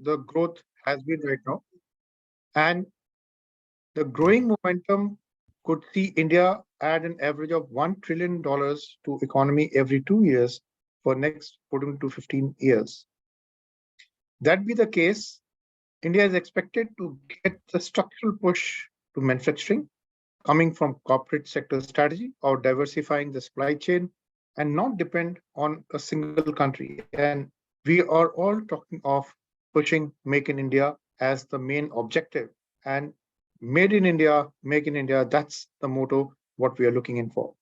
the growth has been right now. And the growing momentum could see India add an average of $1 trillion to economy every 2 years for next 14 to 15 years. That be the case, India is expected to get the structural push to manufacturing coming from corporate sector strategy or diversifying the supply chain and not depend on a single country. And we are all talking of pushing Make in India as the main objective. And Made in India, Make in India, that's the motto, what we are looking in for.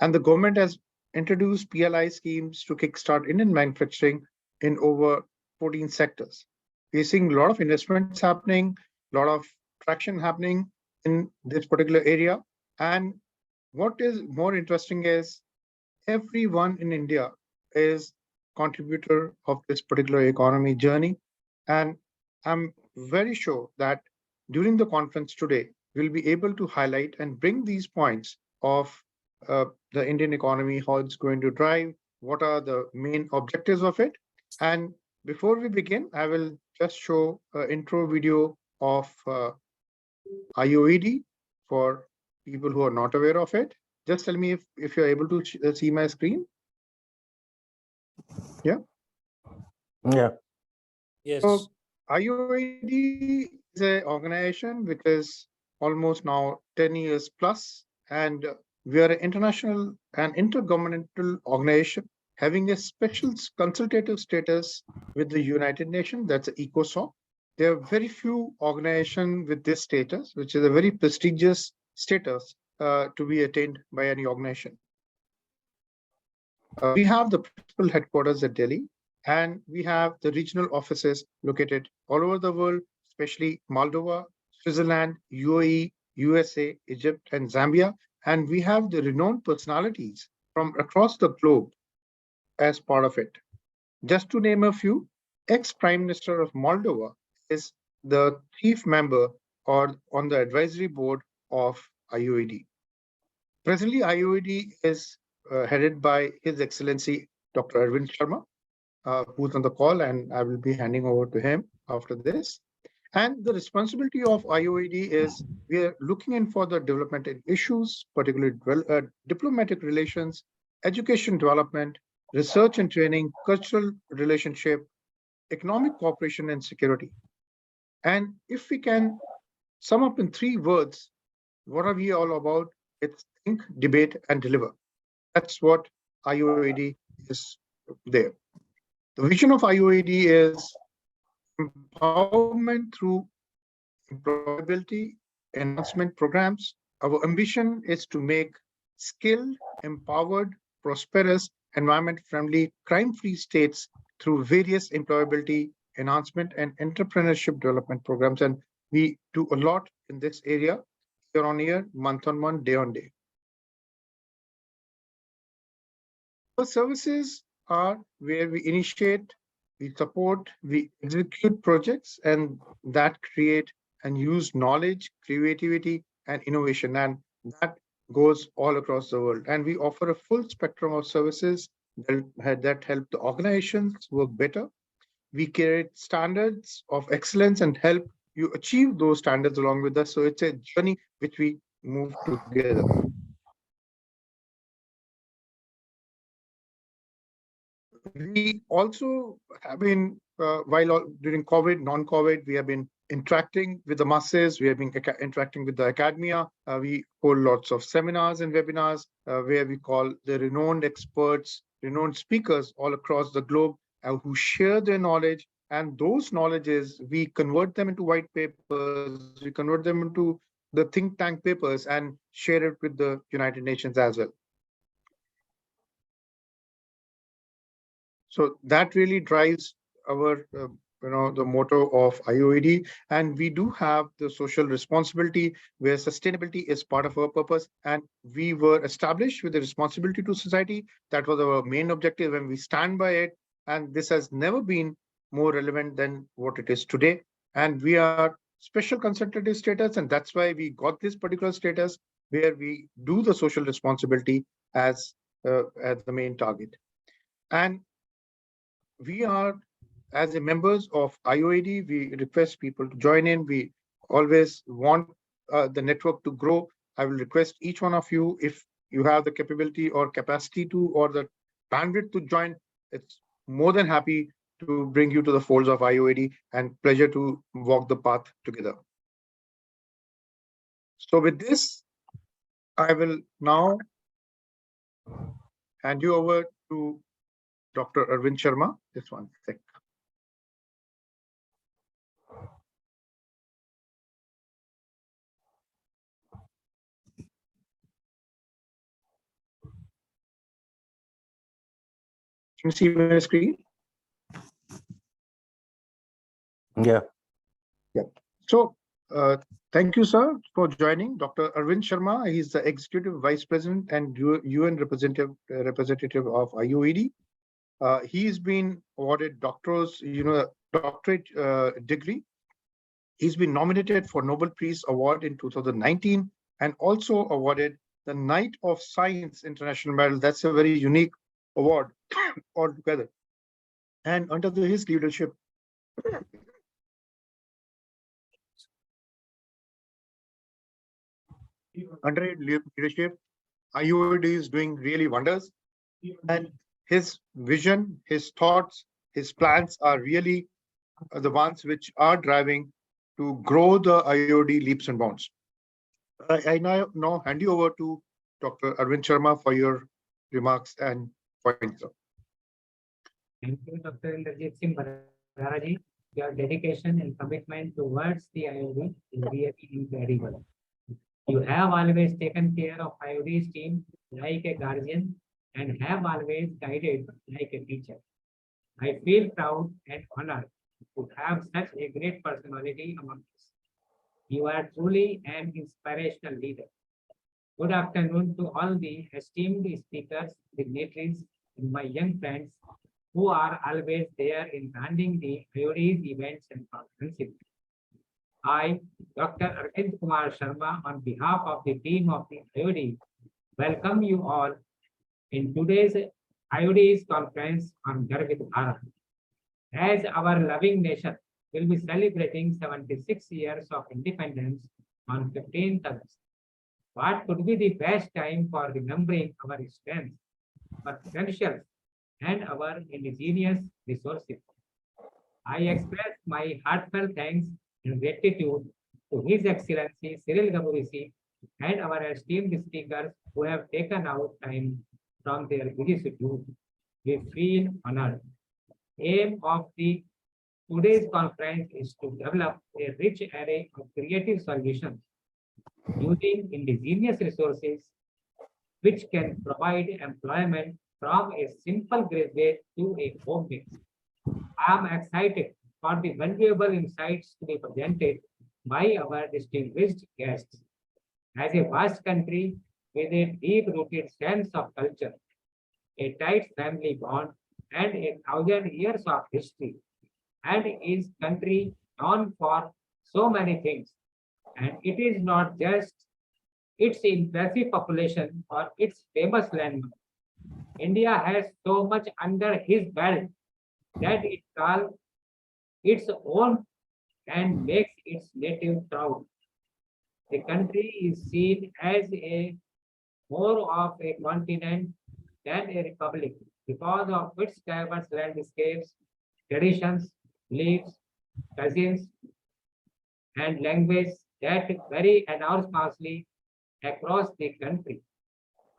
And the government has introduced PLI schemes to kickstart Indian manufacturing in over 14 sectors. We're seeing a lot of investments happening, a lot of traction happening in this particular area. And what is more interesting is everyone in India is contributor of this particular economy journey. And I'm very sure that during the conference today, we'll be able to highlight and bring these points of the Indian economy, how it's going to drive, what are the main objectives of it. And before we begin, I will just show an intro video of IOED for people who are not aware of it. Just tell me if you're able to see my screen. Yeah. Yeah. Yes. So IOED is an organization which is almost now 10 years plus, and we are an international and intergovernmental organization having a special consultative status with the United Nations, that's ECOSOC. There are very few organizations with this status, which is a very prestigious status to be attained by any organization. We have the principal headquarters at Delhi, and we have the regional offices located all over the world, especially Moldova, Switzerland, UAE, USA, Egypt, and Zambia. And we have the renowned personalities from across the globe as part of it. Just to name a few, ex-Prime Minister of Moldova is the chief member or on the advisory board of IOED. Presently, IOED is headed by His Excellency Dr. Arvind Sharma, who's on the call, and I will be handing over to him after this. And the responsibility of IOED is we are looking in for the developmental issues, particularly diplomatic relations, education development, research and training, cultural relationship, economic cooperation, and security. And if we can sum up in 3 words, what are we all about? It's think, debate, and deliver. That's what IOED is there. The vision of IOED is empowerment through employability enhancement programs. Our ambition is to make skilled, empowered, prosperous, environment-friendly, crime-free states through various employability enhancement and entrepreneurship development programs. And we do a lot in this area, year on year, month on month, day on day. Our services are where we initiate, we support, we execute projects, and that create and use knowledge, creativity, and innovation. And that goes all across the world. And we offer a full spectrum of services that help the organizations work better. We create standards of excellence and help you achieve those standards along with us. So it's a journey which we move together. We also have been, during COVID, non-COVID, we have been interacting with the masses. We have been interacting with the academia. We hold lots of seminars and webinars where we call the renowned experts, renowned speakers all across the globe who share their knowledge. And those knowledges, we convert them into white papers, we convert them into the think tank papers and share it with the United Nations as well. So that really drives our, the motto of IOED. And we do have the social responsibility where sustainability is part of our purpose. And we were established with the responsibility to society. That was our main objective, and we stand by it. And this has never been more relevant than what it is today. And we are special consultative status, and that's why we got this particular status where we do the social responsibility as the main target. And we are as a members of IOED, we request people to join in. We always want the network to grow. I will request each one of you, if you have the capability or capacity to, or the bandwidth to join, it's more than happy to bring you to the folds of IOED, and pleasure to walk the path together. So with this, I will now hand you over to Dr. Arvind Sharma. This one sec. Can you see my screen? Yeah. So thank you, sir, for joining. Dr. Arvind Sharma, he's the Executive Vice President and UN representative of IOED. He's been awarded doctorate degree. He's been nominated for Nobel Peace Award in 2019 and also awarded the Knight of Science International Medal. That's a very unique award altogether. And under his leadership, IOED is doing really wonders. And his vision, his thoughts, his plans are really the ones which are driving to grow the IOED leaps and bounds. I now hand you over to Dr. Arvind Sharma for your remarks and points. Thank you, Dr. Inderjit Singh Bharati. Your dedication and commitment towards the IOD is really incredible. You have always taken care of IOD's team like a guardian and have always guided like a teacher. I feel proud and honored to have such a great personality among us. You are truly an inspirational leader. Good afternoon to all the esteemed speakers, dignitaries, and my young friends who are always there in running the IOD's events and conferences. I, Dr. Arvind Kumar Sharma, on behalf of the team of the IOD, welcome you all in today's IOD's conference on Garvit Bharat. As our loving nation will be celebrating 76 years of independence on 15th August, what could be the best time for remembering our strengths, our potentials, and our indigenous resources? I express my heartfelt thanks and gratitude to His Excellency Cyril Gaburisi and our esteemed speakers who have taken out time from their busy schedule. We feel honored. Aim of the today's conference is to develop a rich array of creative solutions using indigenous resources which can provide employment from a simple graduate to a home base. I am excited for the valuable insights to be presented by our distinguished guests. As a vast country with a deep-rooted sense of culture, a tight family bond, and 1,000 years of history, and is country known for so many things. And it is not just its impressive population or its famous landmark. India has so much under his belt that it calls its own and makes its native proud. The country is seen as a more of a continent than a republic because of its diverse landscapes, traditions, beliefs, cuisines, and language that vary enormously across the country.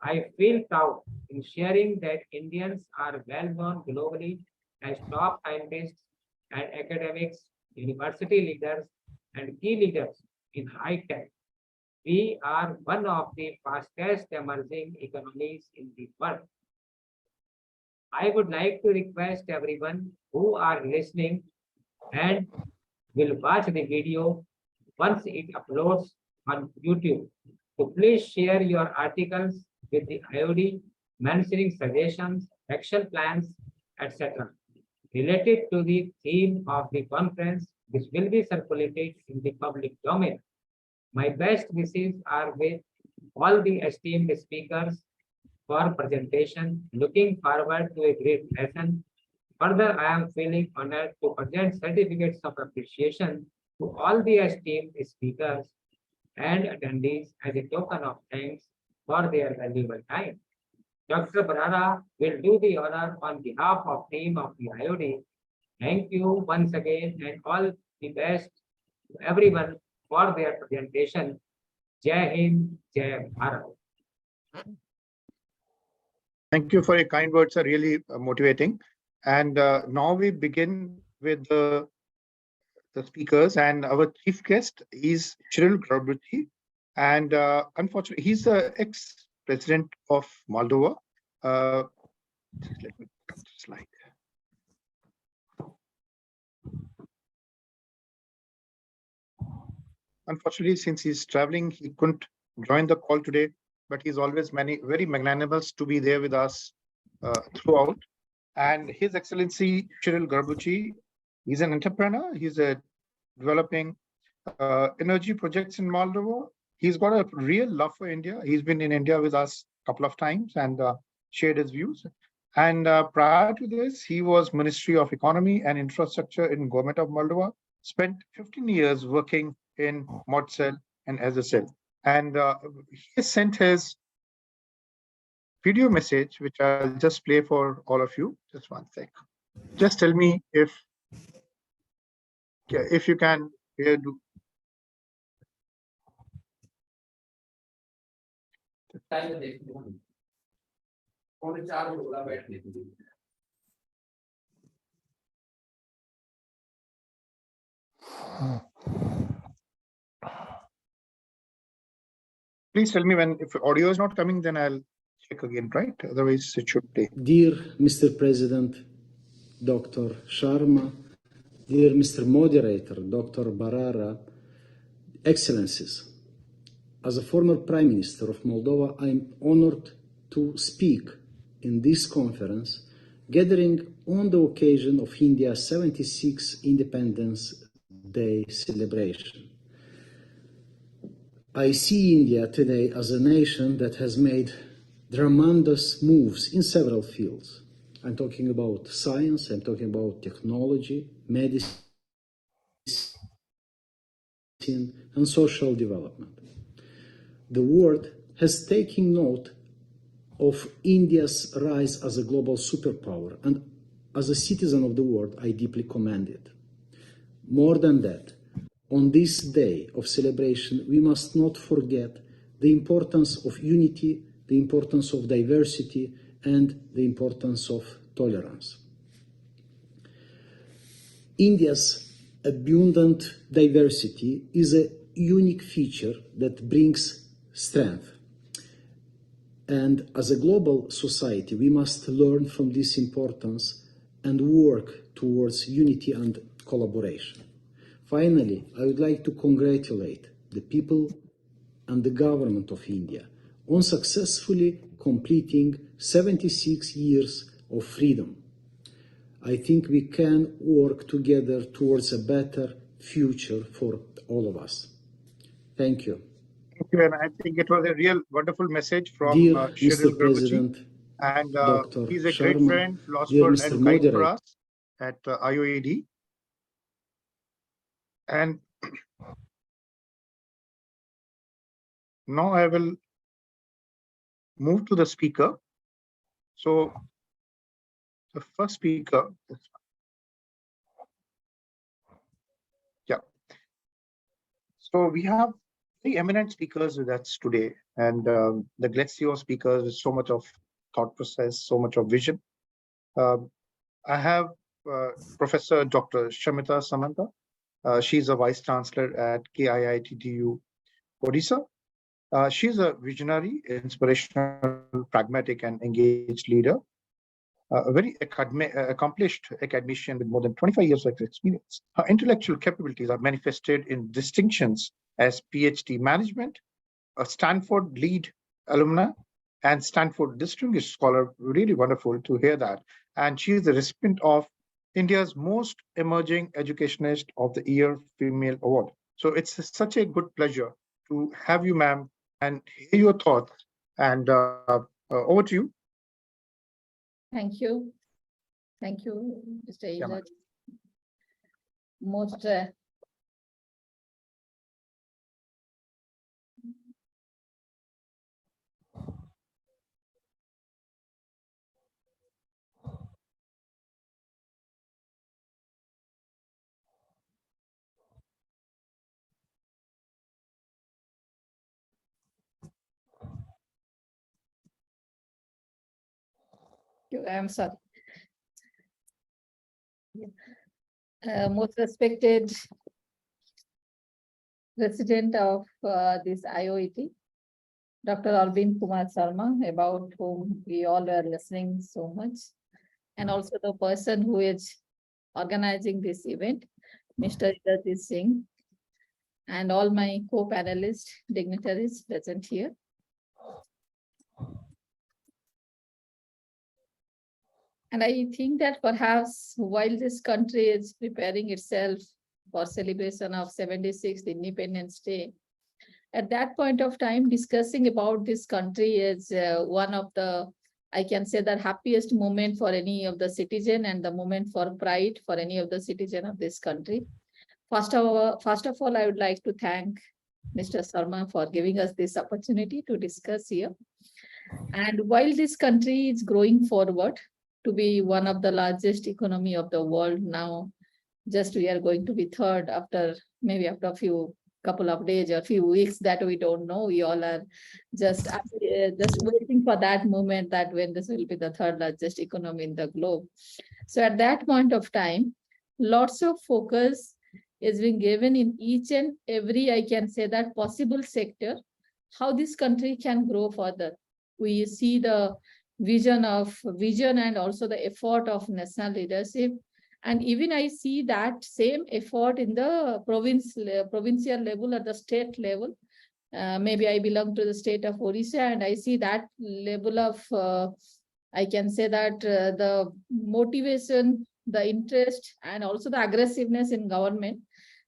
I feel proud in sharing that Indians are well known globally as top scientists and academics, university leaders, and key leaders in high tech. We are one of the fastest emerging economies in the world. I would like to request everyone who are listening and will watch the video once it uploads on YouTube to please share your articles with the IOD mentioning suggestions, action plans, etc. related to the theme of the conference, which will be circulated in the public domain. My best wishes are with all the esteemed speakers for presentation. Looking forward to a great lesson Further, I am feeling honored to present certificates of appreciation to all the esteemed speakers and attendees as a token of thanks for their valuable time. Dr. Barara will do the honor on behalf of team of the IOD. Thank you once again and all the best to everyone for their presentation. Jai Hind, Jai Bharat. Thank you for your kind words, are really motivating. And now we begin with the speakers, and our chief guest is Cyril Garvit. And unfortunately, he's the ex-president of Moldova. Just let me put up the slide. Unfortunately, since he's traveling, he couldn't join the call today, but he's always very magnanimous to be there with us throughout. And His Excellency Cyril Garbuchi, he's an entrepreneur. He's developing energy projects in Moldova. He's got a real love for India. He's been in India with us a couple of times and shared his views. And prior to this, he was Ministry of Economy and Infrastructure in Government of Moldova, spent 15 years working in Modsel and SSL. And he sent his video message, which I'll just play for all of you. Just one sec. Just tell me if you can hear. Please tell me if audio is not coming, then I'll check again, right? Otherwise, it should play. Dear Mr. President, Dr. Sharma, dear Mr. Moderator, Dr. Barara, Excellencies, as a former Prime Minister of Moldova, I am honored to speak in this conference, gathering on the occasion of India's 76th Independence Day celebration. I see India today as a nation that has made tremendous moves in several fields. I'm talking about science, I'm talking about technology, medicine, and social development. The world has taken note of India's rise as a global superpower, and as a citizen of the world, I deeply commend it. More than that, on this day of celebration, we must not forget the importance of unity, the importance of diversity, and the importance of tolerance. India's abundant diversity is a unique feature that brings strength. And as a global society, we must learn from this importance and work towards unity and collaboration. Finally, I would like to congratulate the people and the government of India on successfully completing 76 years of freedom. I think we can work together towards a better future for all of us. Thank you. Thank you, and I think it was a real wonderful message from Dear Cyril Mr. President, and Dr. he's a great Sharma, friend, dear philosopher, Mr. and guide for Moderator. us at IOED. And now I will move to the speaker. So the first speaker, yeah. So we have three eminent speakers with us today, and the Glacio speakers with so much of thought process, so much of vision. I have Professor Dr. Shamita Samanta. She's a Vice Chancellor at KIITTU, Odisha. She's a visionary, inspirational, pragmatic, and engaged leader. A very accomplished academician with more than 25 years of experience. Her intellectual capabilities are manifested in distinctions as PhD management, a Stanford lead alumna, and Stanford distinguished scholar. Really wonderful to hear that. And she is the recipient of India's Most Emerging Educationist of the Year Female Award. So it's such a good pleasure to have you, ma'am, and hear your thoughts. And over to you. Thank you. Thank you, Mr. Yeah, ma'am. Ilaj. Most I'm sorry. Most respected resident of this IOET, Dr. Arvind Kumar Sharma, about whom we all are listening so much, and also the person who is organizing this event, Mr. Ilaj Singh, and all my co-panelists, dignitaries present here. And I think that perhaps while this country is preparing itself for celebration of 76th Independence Day, at that point of time, discussing about this country is one of the, I can say, the happiest moment for any of the citizen and the moment for pride for any of the citizen of this country. First of all, I would like to thank Mr. Sharma for giving us this opportunity to discuss here. And while this country is growing forward to be one of the largest economy of the world now, just we are going to be third after maybe after a few couple of days or few weeks that we don't know. We all are just waiting for that moment that when this will be the third largest economy in the globe. So at that point of time, lots of focus is being given in each and every, I can say that, possible sector, how this country can grow further. We see the vision and also the effort of national leadership. And even I see that same effort in the provincial level or the state level. Maybe I belong to the state of Odisha, and I see that level of, I can say that the motivation, the interest, and also the aggressiveness in government,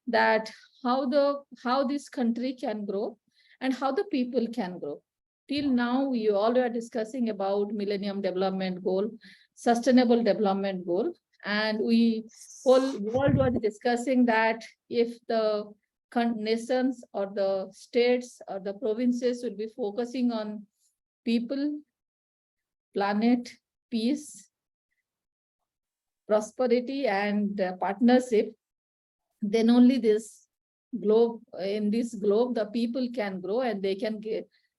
that how this country can grow and how the people can grow. Till now, we all are discussing about Millennium Development Goal, Sustainable Development Goal, and we whole world was discussing that if the nations or the states or the provinces will be focusing on people, planet, peace, prosperity, and partnership, then only this globe, in this globe, the people can grow and they can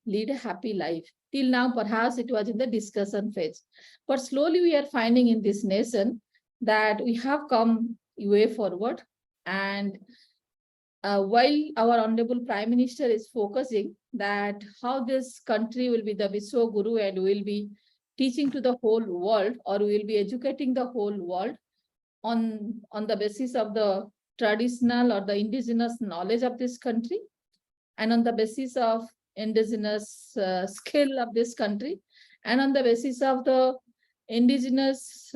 lead a happy life. Till now, perhaps it was in the discussion phase. But slowly we are finding in this nation that we have come way forward. And while our Honorable Prime Minister is focusing that how this country will be the Vishwa Guru and will be teaching to the whole world, or will be educating the whole world on the basis of the traditional or the indigenous knowledge of this country, and on the basis of indigenous skill of this country, and on the basis of the indigenous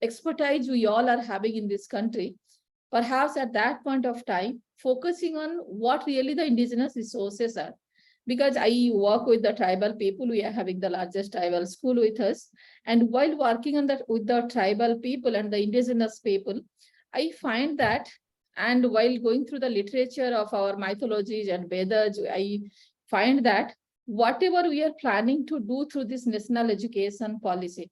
expertise we all are having in this country. Perhaps at that point of time, focusing on what really the indigenous resources are. Because I work with the tribal people, we are having the largest tribal school with us. And while working on that with the tribal people and the indigenous people, I find that, and while going through the literature of our mythologies and Vedas, I find that whatever we are planning to do through this national education policy,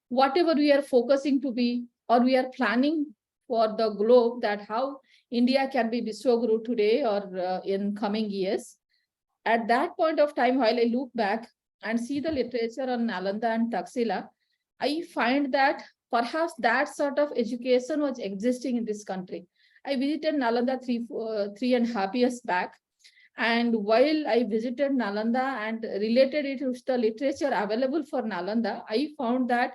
whatever we are focusing to be, or we are planning for the globe, that how India can be Vishwaguru today or in coming years. At that point of time, while I look back and see the literature on Nalanda and Taxila, I find that perhaps that sort of education was existing in this country. I visited Nalanda 3.5 years back. And while I visited Nalanda and related it with the literature available for Nalanda, I found that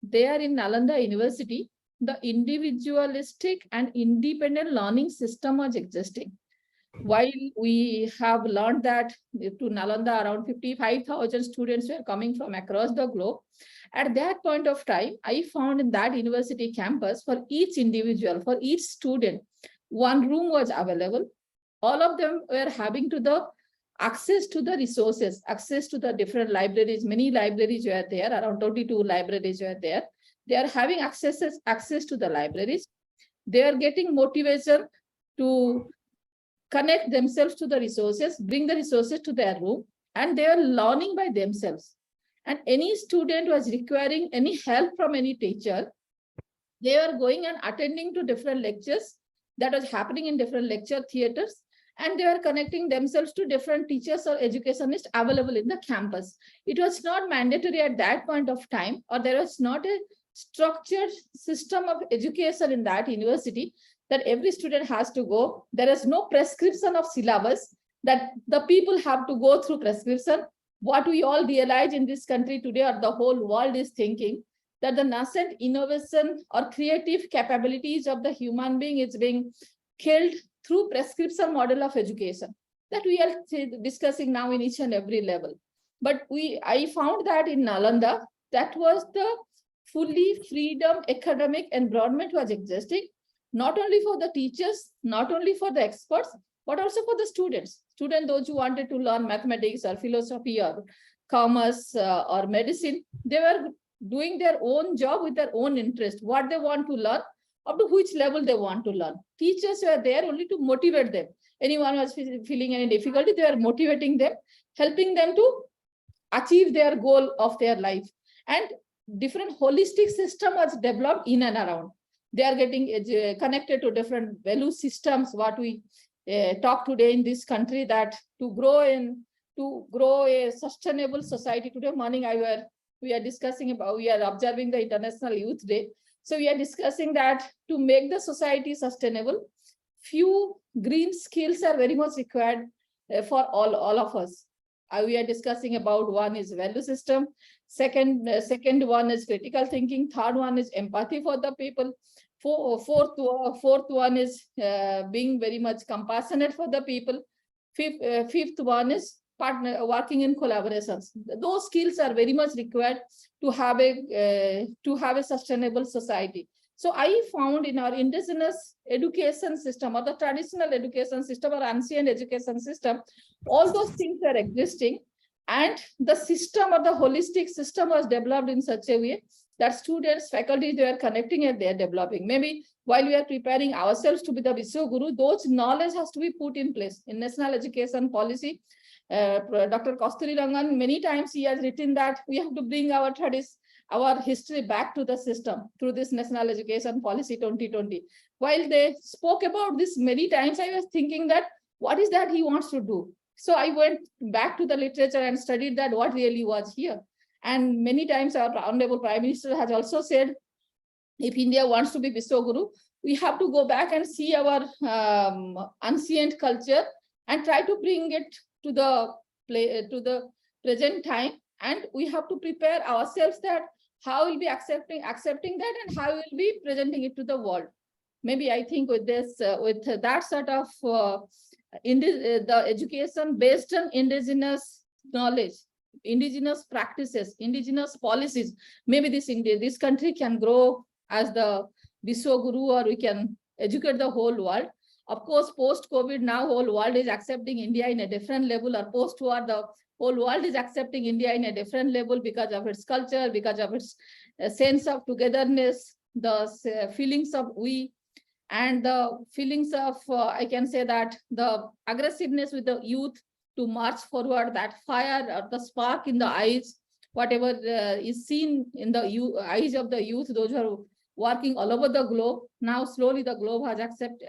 there in Nalanda University, the individualistic and independent learning system was existing. While we have learned that to Nalanda, around 55,000 students were coming from across the globe. At that point of time, I found in that university campus, for each individual, for each student, one room was available. All of them were having to the access to the resources, access to the different libraries. Many libraries were there, around 22 libraries were there. They are having access to the libraries. They are getting motivation to connect themselves to the resources, bring the resources to their room, and they are learning by themselves. And any student who is requiring any help from any teacher, they are going and attending to different lectures that was happening in different lecture theaters, and they are connecting themselves to different teachers or educationists available in the campus. It was not mandatory at that point of time, or there was not a structured system of education in that university that every student has to go. There is no prescription of syllabus that the people have to go through prescription. What we all realize in this country today, or the whole world is thinking, that the nascent innovation or creative capabilities of the human being is being killed through prescription model of education that we are discussing now in each and every level. But I found that in Nalanda, that was the fully freedom academic environment was existing, not only for the teachers, not only for the experts, but also for the students. Those who wanted to learn mathematics or philosophy or commerce or medicine, they were doing their own job with their own interest, what they want to learn, up to which level they want to learn. Teachers were there only to motivate them. Anyone was feeling any difficulty, they were motivating them, helping them to achieve their goal of their life. And different holistic system was developed in and around. They are getting connected to different value systems, what we talk today in this country, that to grow a sustainable society. Today morning we are discussing about, we are observing the International Youth Day. So we are discussing that to make the society sustainable, few green skills are very much required for all of us. We are discussing about, one is value system, second one is critical thinking, third one is empathy for the people, fourth one is being very much compassionate for the people, fifth one is working in collaborations. Those skills are very much required to have a sustainable society. So I found in our indigenous education system, or the traditional education system, or ancient education system, all those things are existing, and the system, or the holistic system, was developed in such a way that students, faculty, they are connecting and they are developing. Maybe while we are preparing ourselves to be the Vishwaguru, those knowledge has to be put in place in national education policy. Dr. Kasturi Rangan, many times he has written that we have to bring our history back to the system through this National Education Policy 2020. While they spoke about this many times, I was thinking that what is that he wants to do? So I went back to the literature and studied that what really was here. And many times our Honorable Prime Minister has also said, if India wants to be Vishwaguru, we have to go back and see our ancient culture and try to bring it to the present time, and we have to prepare ourselves that how we'll be accepting that, and how we'll be presenting it to the world. Maybe I think with this, with that sort of the education based on indigenous knowledge, indigenous practices, indigenous policies, maybe this country can grow as the Vishwaguru, or we can educate the whole world. Of course, post-COVID, now whole world is accepting India in a different level, or post-war, the whole world is accepting India in a different level because of its culture, because of its sense of togetherness, the feelings of we, and the feelings of, I can say that the aggressiveness with the youth to march forward, that fire or the spark in the eyes, whatever is seen in the eyes of the youth, those who are working all over the globe. Now slowly the globe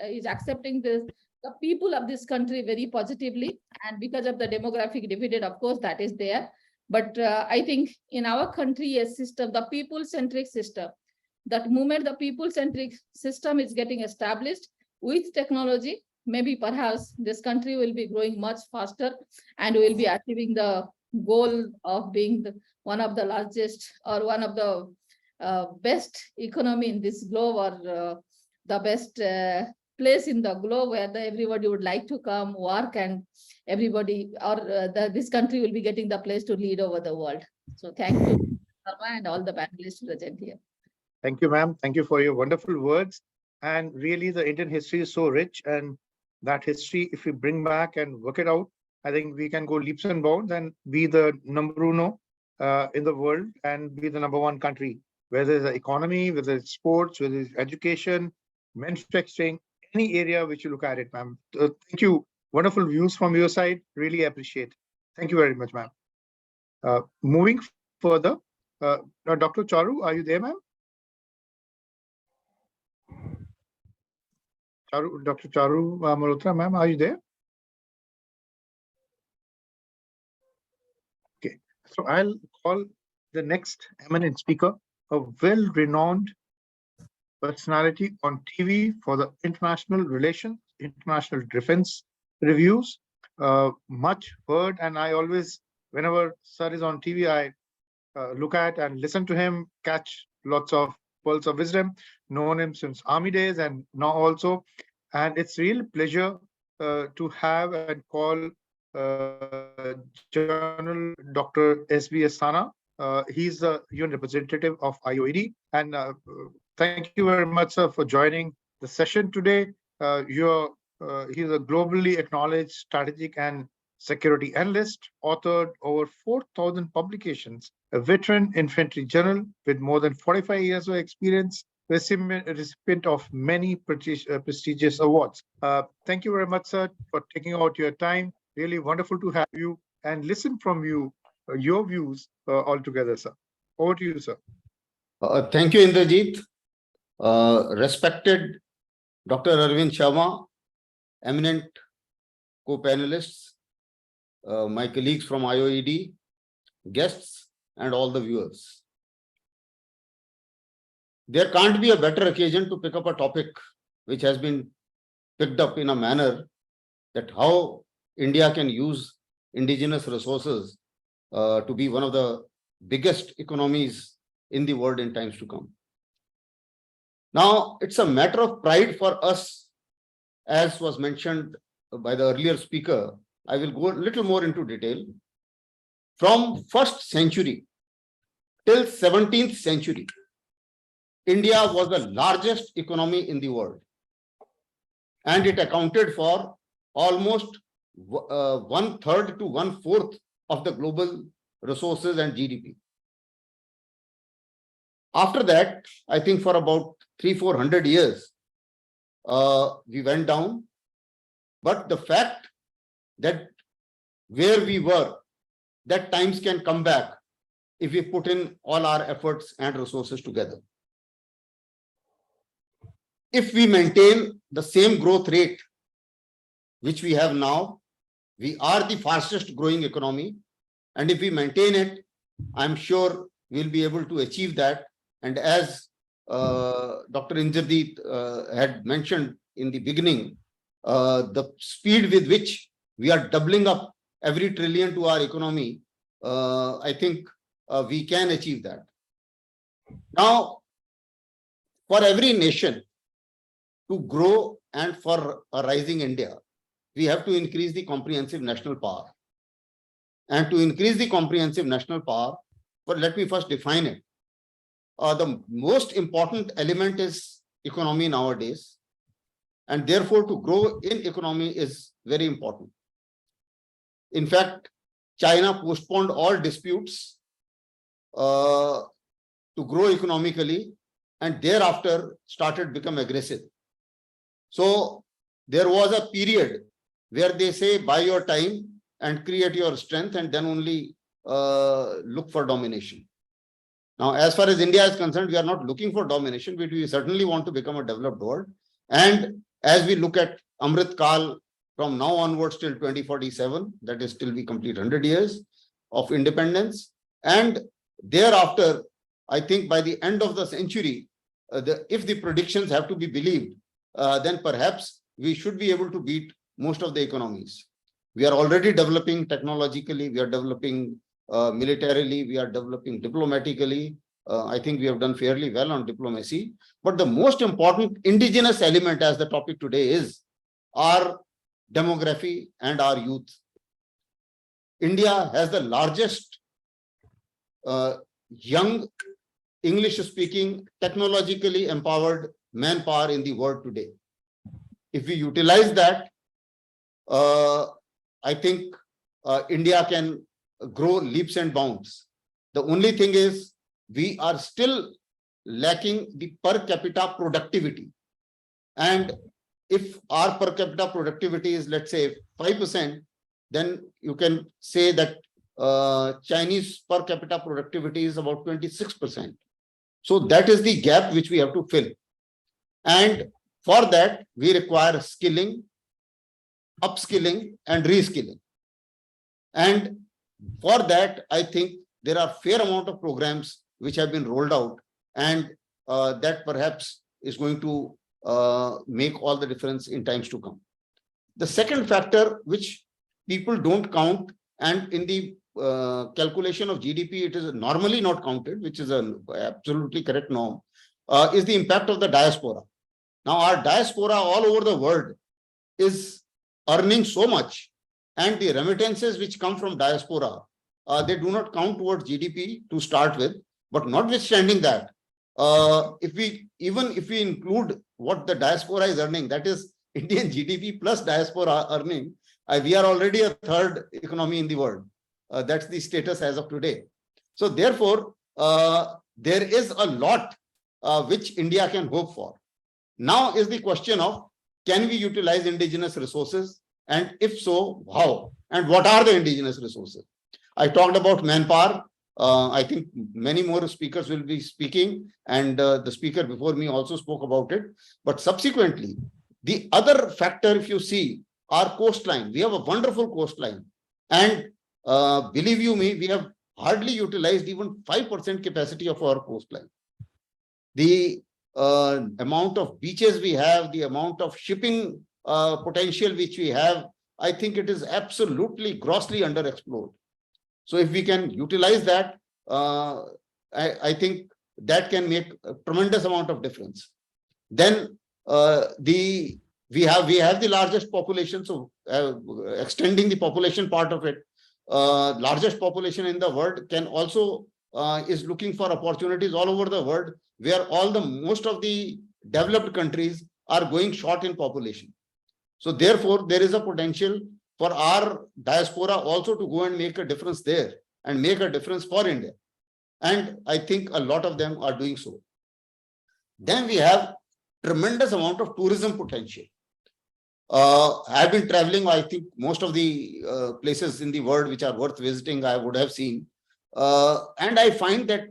is accepting this, the people of this country very positively, and because of the demographic dividend, of course, that is there. But I think in our country, a system, the people-centric system, that moment the people-centric system is getting established with technology, maybe perhaps this country will be growing much faster, and will be achieving the goal of being one of the largest, or one of the best economy in this globe, or the best place in the globe where everybody would like to come work, and everybody, or this country will be getting the place to lead over the world. So thank you, Sharma, and all the panelists present here. Thank you, ma'am. Thank you for your wonderful words. And really, the Indian history is so rich, and that history, if we bring back and work it out, I think we can go leaps and bounds and be the number uno in the world, and be the #1 country whether it's the economy, whether it's sports, whether it's education, manufacturing, any area which you look at it, ma'am. Thank you. Wonderful views from your side. Really appreciate. Thank you very much, ma'am. Moving further, now Dr. Charu, are you there, ma'am? Dr. Charu Malhotra, ma'am, are you there? Okay, so I'll call the next eminent speaker, a well-renowned personality on TV for the international relations, international defense reviews, much heard, and I always, whenever Sir is on TV, I look at and listen to him, catch lots of pearls of wisdom, known him since army days and now also. And it's real pleasure to have and call General Dr. S.B. Asthana. He's the UN representative of IOED. And thank you very much, sir, for joining the session today. He's a globally acknowledged strategic and security analyst, authored over 4,000 publications, a veteran infantry general with more than 45 years of experience, recipient of many prestigious awards. Thank you very much, sir, for taking out your time. Really wonderful to have you and listen from you, your views altogether, sir. Over to you, sir. Thank you, Indrajit. Respected Dr. Arvind Sharma, eminent co-panelists, my colleagues from IOED, guests, and all the viewers. There can't be a better occasion to pick up a topic which has been picked up in a manner that how India can use indigenous resources to be one of the biggest economies in the world in times to come. Now, it's a matter of pride for us, as was mentioned by the earlier speaker. I will go a little more into detail. From 1st century till 17th century, India was the largest economy in the world, and it accounted for almost 1/3 to 1/4 of the global resources and GDP. After that, I think for about 300-400 years, we went down. But the fact that where we were, that times can come back if we put in all our efforts and resources together. If we maintain the same growth rate which we have now, we are the fastest growing economy. And if we maintain it, I'm sure we'll be able to achieve that. And as Dr. Indrajit had mentioned in the beginning, the speed with which we are doubling up every trillion to our economy, I think we can achieve that. Now, for every nation to grow and for a rising India, we have to increase the comprehensive national power. And to increase the comprehensive national power, but let me first define it. The most important element is economy nowadays, and therefore to grow in economy is very important. In fact, China postponed all disputes to grow economically, and thereafter started become aggressive. So there was a period where they say buy your time and create your strength, and then only look for domination. Now, as far as India is concerned, we are not looking for domination, but we certainly want to become a developed world. And as we look at Amrit Kal from now onwards till 2047, that is till we complete 100 years of independence. And thereafter, I think by the end of the century, if the predictions have to be believed, then perhaps we should be able to beat most of the economies. We are already developing technologically, we are developing militarily, we are developing diplomatically. I think we have done fairly well on diplomacy. But the most important indigenous element, as the topic today is, our demography and our youth. India has the largest young, English-speaking, technologically empowered manpower in the world today. If we utilize that, I think India can grow leaps and bounds. The only thing is we are still lacking the per capita productivity. And if our per capita productivity is, let's say, 5%, then you can say that Chinese per capita productivity is about 26%. So that is the gap which we have to fill. And for that, we require skilling, upskilling, and reskilling. And for that, I think there are fair amount of programs which have been rolled out, and that perhaps is going to make all the difference in times to come. The second factor which people don't count, and in the calculation of GDP, it is normally not counted, which is an absolutely correct norm, is the impact of the diaspora. Now, our diaspora all over the world is earning so much, and the remittances which come from diaspora, they do not count towards GDP to start with. But notwithstanding that, if we include what the diaspora is earning, that is Indian GDP plus diaspora earning, we are already a third economy in the world. That's the status as of today. So therefore, there is a lot which India can hope for. Now is the question of, can we utilize indigenous resources? And if so, how? And what are the indigenous resources? I talked about manpower. I think many more speakers will be speaking, and the speaker before me also spoke about it. But subsequently, the other factor, if you see, our coastline. We have a wonderful coastline. And believe you me, we have hardly utilized even 5% capacity of our coastline. The amount of beaches we have, the amount of shipping potential which we have, I think it is absolutely grossly underexplored. So if we can utilize that, I think that can make a tremendous amount of difference. Then we have the largest population, so extending the population part of it, largest population in the world can also is looking for opportunities all over the world, where most of the developed countries are going short in population. So therefore, there is a potential for our diaspora also to go and make a difference there and make a difference for India. And I think a lot of them are doing so. Then we have tremendous amount of tourism potential. I've been traveling, I think most of the places in the world which are worth visiting, I would have seen. And I find that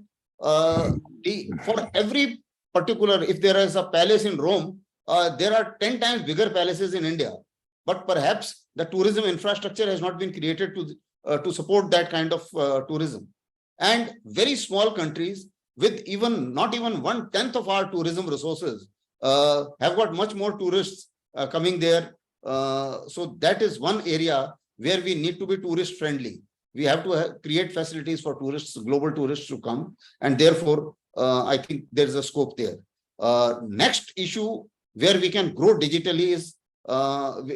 for every particular, if there is a palace in Rome, there are 10 times bigger palaces in India. But perhaps the tourism infrastructure has not been created to support that kind of tourism. And very small countries with not even 1/10 of our tourism resources have got much more tourists coming there. So that is one area where we need to be tourist friendly. We have to create facilities for tourists, global tourists to come. And therefore, I think there is a scope there. Next issue where we can grow digitally is,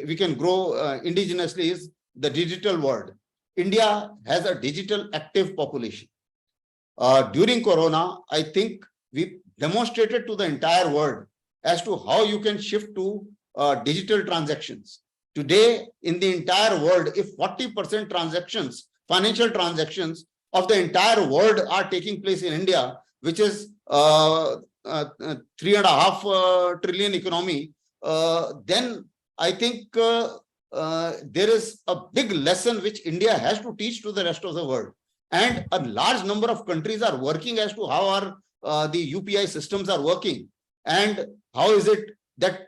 we can grow indigenously is the digital world. India has a digital active population. During Corona, I think we demonstrated to the entire world as to how you can shift to digital transactions. Today, in the entire world, if 40% transactions, financial transactions of the entire world are taking place in India, which is 3.5 trillion economy, then I think there is a big lesson which India has to teach to the rest of the world. And a large number of countries are working as to how the UPI systems are working. And how is it that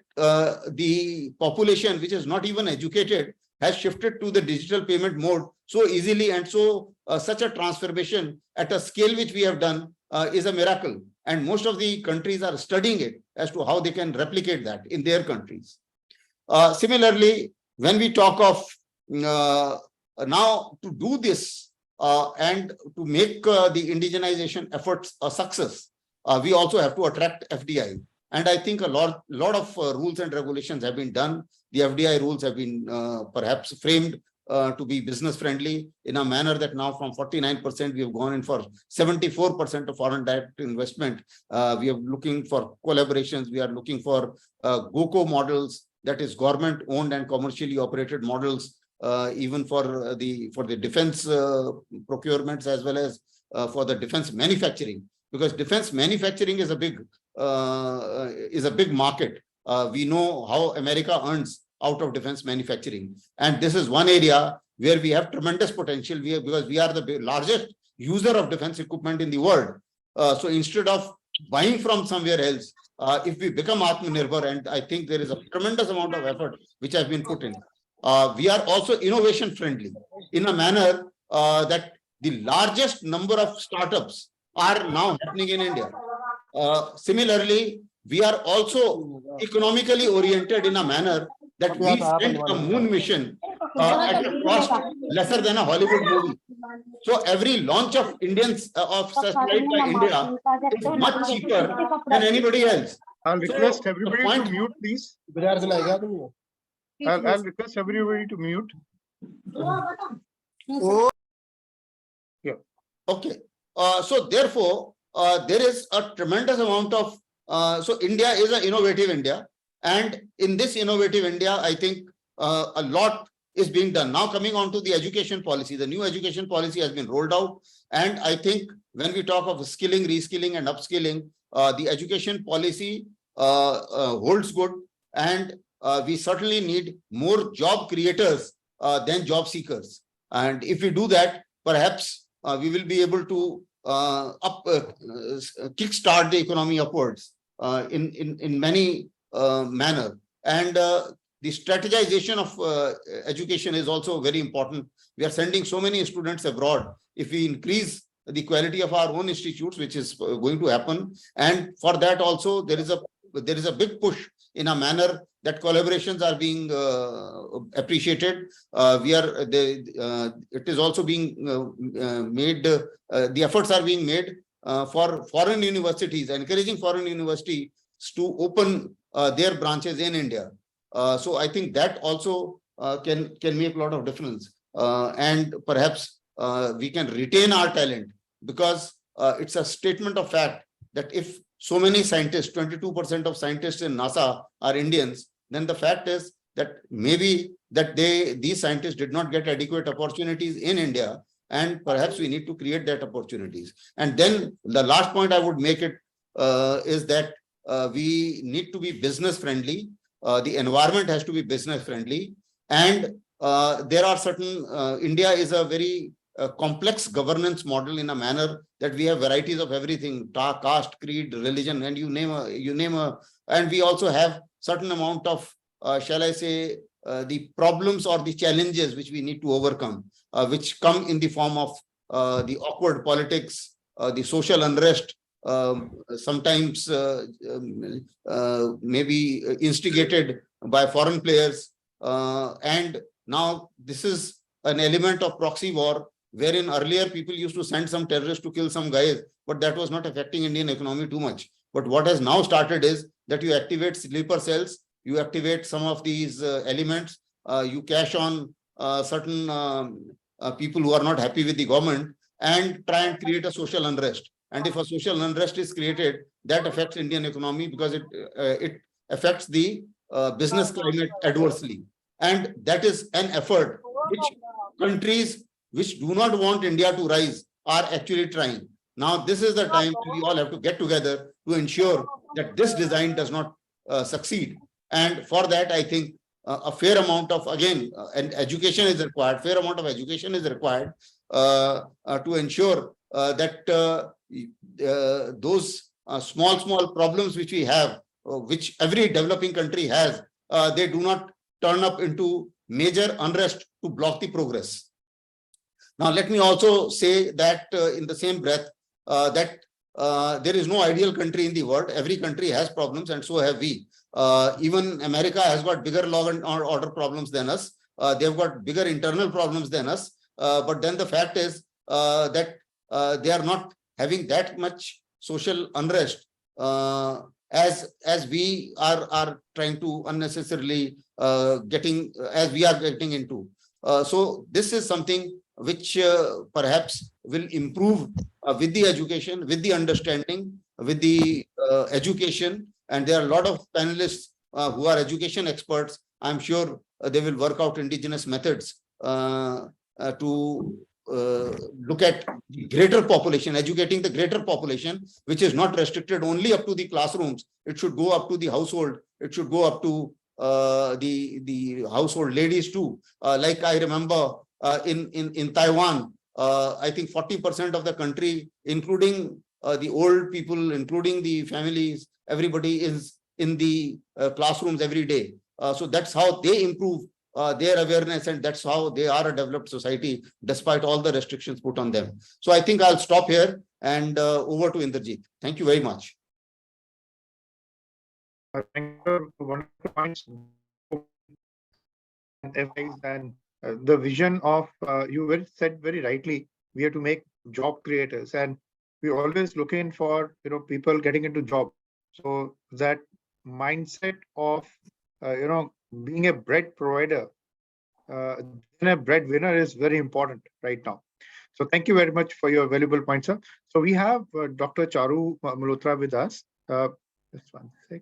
the population, which is not even educated, has shifted to the digital payment mode so easily, and so such a transformation at a scale which we have done is a miracle. And most of the countries are studying it as to how they can replicate that in their countries. Similarly, when we talk of now to do this and to make the indigenization efforts a success, we also have to attract FDI. And I think a lot of rules and regulations have been done. The FDI rules have been perhaps framed to be business friendly in a manner that now from 49%, we have gone in for 74% of foreign direct investment. We are looking for collaborations. We are looking for GOCO models, that is government owned and commercially operated models, even for the defense procurements as well as for the defense manufacturing. because defense manufacturing is a big market. We know how America earns out of defense manufacturing, and this is one area where we have tremendous potential. Because we are the largest user of defense equipment in the world. So instead of buying from somewhere else, if we become Atmanirbhar, and I think there is a tremendous amount of effort which has been put in. We are also innovation friendly in a manner that the largest number of startups are now happening in India. Similarly, we are also economically oriented in a manner that we send a moon mission at a cost lesser than a Hollywood movie. So every launch of of satellite by India is much cheaper than anybody else. I'll So request the everybody point- to mute, please. I'll request everybody to mute. Okay. So therefore, there is a tremendous amount of, so India is an innovative India. And in this innovative India, I think a lot is being done. Now coming on to the education policy, the new education policy has been rolled out. And I think when we talk of skilling, reskilling and upskilling, the education policy holds good. And we certainly need more job creators than job seekers. And if we do that, perhaps we will be able to kickstart the economy upwards in many manner. And the strategization of education is also very important. We are sending so many students abroad. If we increase the quality of our own institutes, which is going to happen, and for that also there is a big push in a manner that collaborations are being appreciated. It is also being made. The efforts are being made for foreign universities, encouraging foreign universities to open their branches in India. So I think that also can make a lot of difference, and perhaps we can retain our talent, because it's a statement of fact that if so many scientists, 22% of scientists in NASA are Indians, then the fact is that maybe that these scientists did not get adequate opportunities in India, and perhaps we need to create that opportunities. And then the last point I would make it is that we need to be business friendly. The environment has to be business friendly, and there are certain India is a very complex governance model in a manner that we have varieties of everything: caste, creed, religion, and you name and we also have certain amount of shall I say the problems or the challenges which we need to overcome, which come in the form of the awkward politics, the social unrest, sometimes maybe instigated by foreign players, and now this is an element of proxy war, wherein earlier people used to send some terrorists to kill some guys, but that was not affecting Indian economy too much. But what has now started is that you activate sleeper cells, you activate some of these elements, you cash on certain people who are not happy with the government, and try and create a social unrest. And if a social unrest is created, that affects Indian economy, because it affects the business climate adversely. And that is an effort which countries which do not want India to rise are actually trying. Now, this is the time we all have to get together to ensure that this design does not succeed. And for that, I think a fair amount of, again, and education is required, fair amount of education is required to ensure that those small problems which we have, which every developing country has, they do not turn up into major unrest to block the progress. Now, let me also say that in the same breath, that there is no ideal country in the world. Every country has problems, and so have we. Even America has got bigger law and order problems than us. They've got bigger internal problems than us. But then the fact is that they are not having that much social unrest as we are trying to unnecessarily getting into. So this is something which perhaps will improve with the education, with the understanding, with the education. And there are a lot of panelists who are education experts. I'm sure they will work out indigenous methods to look at the greater population, educating the greater population, which is not restricted only up to the classrooms. It should go up to the household. It should go up to the household ladies too. Like I remember in Taiwan, I think 40% of the country, including the old people, including the families, everybody is in the classrooms every day. So that's how they improve their awareness, and that's how they are a developed society despite all the restrictions put on them. So I think I'll stop here and over to Inderjeet. Thank you very much. Thank you for wonderful points. And the vision of you said very rightly, we have to make job creators, and we're always looking for people getting into job. So that mindset of being a bread provider and a breadwinner is very important right now. So thank you very much for your valuable points, sir. So we have Dr. Charu Malhotra with us. Just one sec.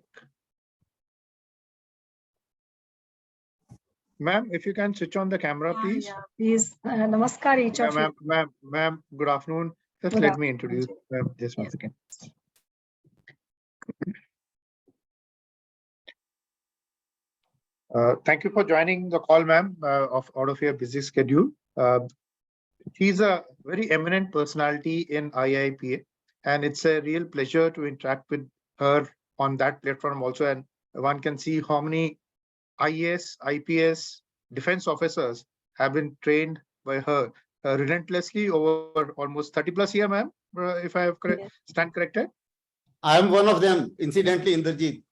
Ma'am, if you can switch on the camera, please. Yeah, please. Namaskar, each of you. Ma'am, good afternoon. Just Good let me introduce just one Yes. second. Thank you for joining the call, ma'am, out of your busy schedule. She's a very eminent personality in IIPA, and it's a real pleasure to interact with her on that platform also. And one can see how many IAS, IPS, defense officers have been trained by her relentlessly over almost 30 plus years, ma'am, if I have stand corrected. I am one of them, incidentally, Inderjeet.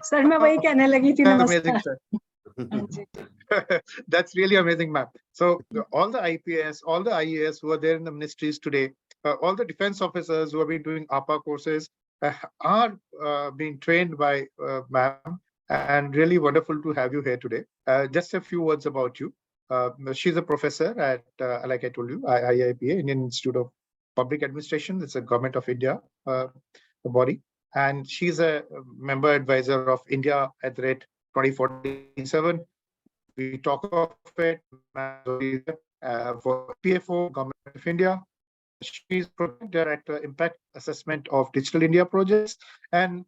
Sir, मैं वही कहने लगी थी Amazing, नमस्कार. sir. हाँ जी. That's really amazing, ma'am. So all the IPS, all the IAS who are there in the ministries today, all the defense officers who have been doing APA courses are being trained by ma'am, and really wonderful to have you here today. Just a few words about you. She's a professor at, like I told you, IIPA, Indian Institute of Public Administration. It's a Government of India body. And she's a member advisor of India at the rate 2047. We talk of it for PFO, Government of India. She's project director, impact assessment of Digital India projects. And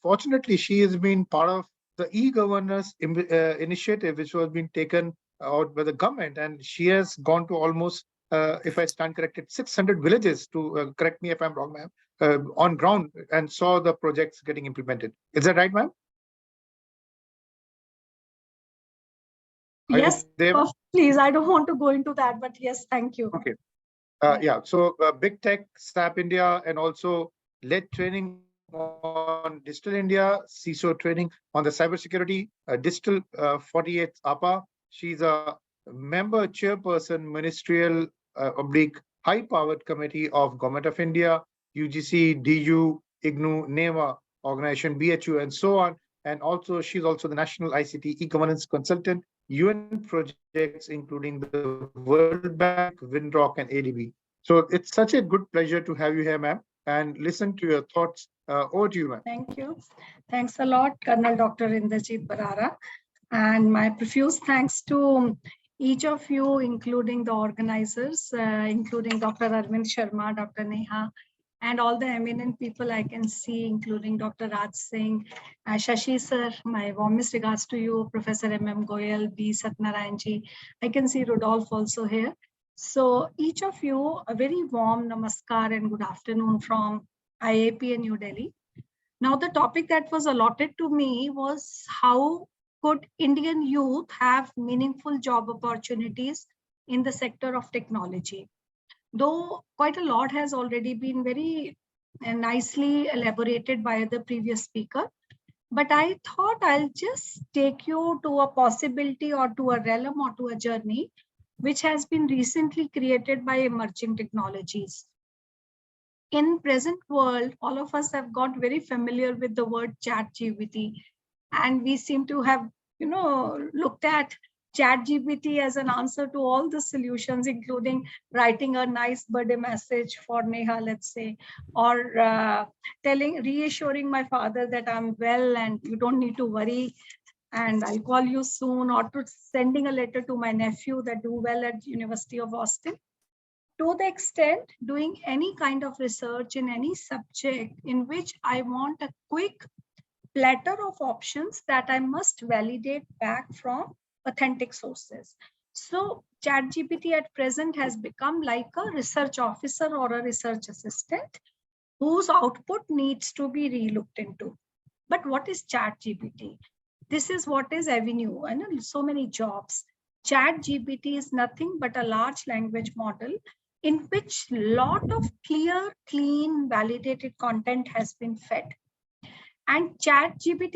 fortunately, she has been part of the e-governance initiative, which was being taken out by the government. And she has gone to almost, if I stand corrected, 600 villages to, correct me if I'm wrong, ma'am, on ground, and saw the projects getting implemented. Is that right, ma'am? Yes, please. I don't want to go into that, but yes, thank you. Okay. Yeah. So Big Tech, SAP India, and also led training on Digital India, CISO training on the cybersecurity, Digital 48 APA. She's a member chairperson, ministerial oblique high-powered committee of Government of India, UGC, DU, IGNU, NEMA, organization BHU, and so on. And also, she's also the National ICT e-governance consultant, UN projects, including the World Bank, Windrock, and ADB. So it's such a good pleasure to have you here, ma'am, and listen to your thoughts. Over to you, ma'am. Thank you. Thanks a lot, Colonel Dr. Inderjeet Barara. And my profuse thanks to each of you, including the organizers, including Dr. Arvind Sharma, Dr. Neha, and all the eminent people I can see, including Dr. Raj Singh, Shashi sir, my warmest regards to you, Professor M.M. Goyal, B. Satnarayan ji. I can see Rodolphe also here. So each of you, a very warm namaskar and good afternoon from IAP in New Delhi. Now the topic that was allotted to me was how could Indian youth have meaningful job opportunities in the sector of technology? Though quite a lot has already been very nicely elaborated by the previous speaker, but I thought I'll just take you to a possibility or to a realm or to a journey which has been recently created by emerging technologies. In present world, all of us have got very familiar with the word ChatGPT, and we seem to have, looked at ChatGPT as an answer to all the solutions, including writing a nice birthday message for Neha, let's say, or reassuring my father that I'm well and you don't need to worry. and I'll call you soon, or to sending a letter to my nephew that do well at University of Austin. To the extent doing any kind of research in any subject in which I want a quick platter of options that I must validate back from authentic sources. So ChatGPT at present has become like a research officer or a research assistant whose output needs to be relooked into. But what is ChatGPT? This is what is Avenue, and so many jobs. ChatGPT is nothing but a large language model in which lot of clear, clean, validated content has been fed. And ChatGPT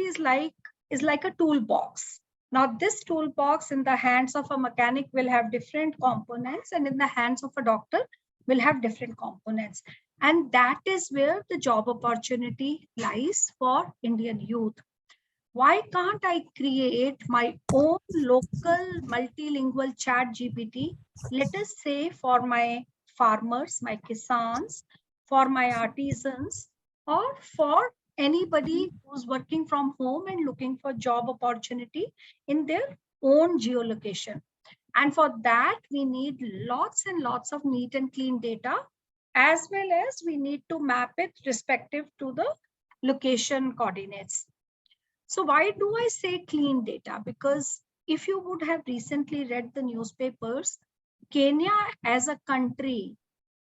is like a toolbox. Now this toolbox in the hands of a mechanic will have different components, and in the hands of a doctor will have different components. And that is where the job opportunity lies for Indian youth. Why can't I create my own local multilingual ChatGPT, let us say for my farmers, my kisans, for my artisans, or for anybody who's working from home and looking for job opportunity in their own geolocation. And for that, we need lots and lots of neat and clean data, as well as we need to map it respective to the location coordinates. So why do I say clean data? Because if you would have recently read the newspapers, Kenya as a country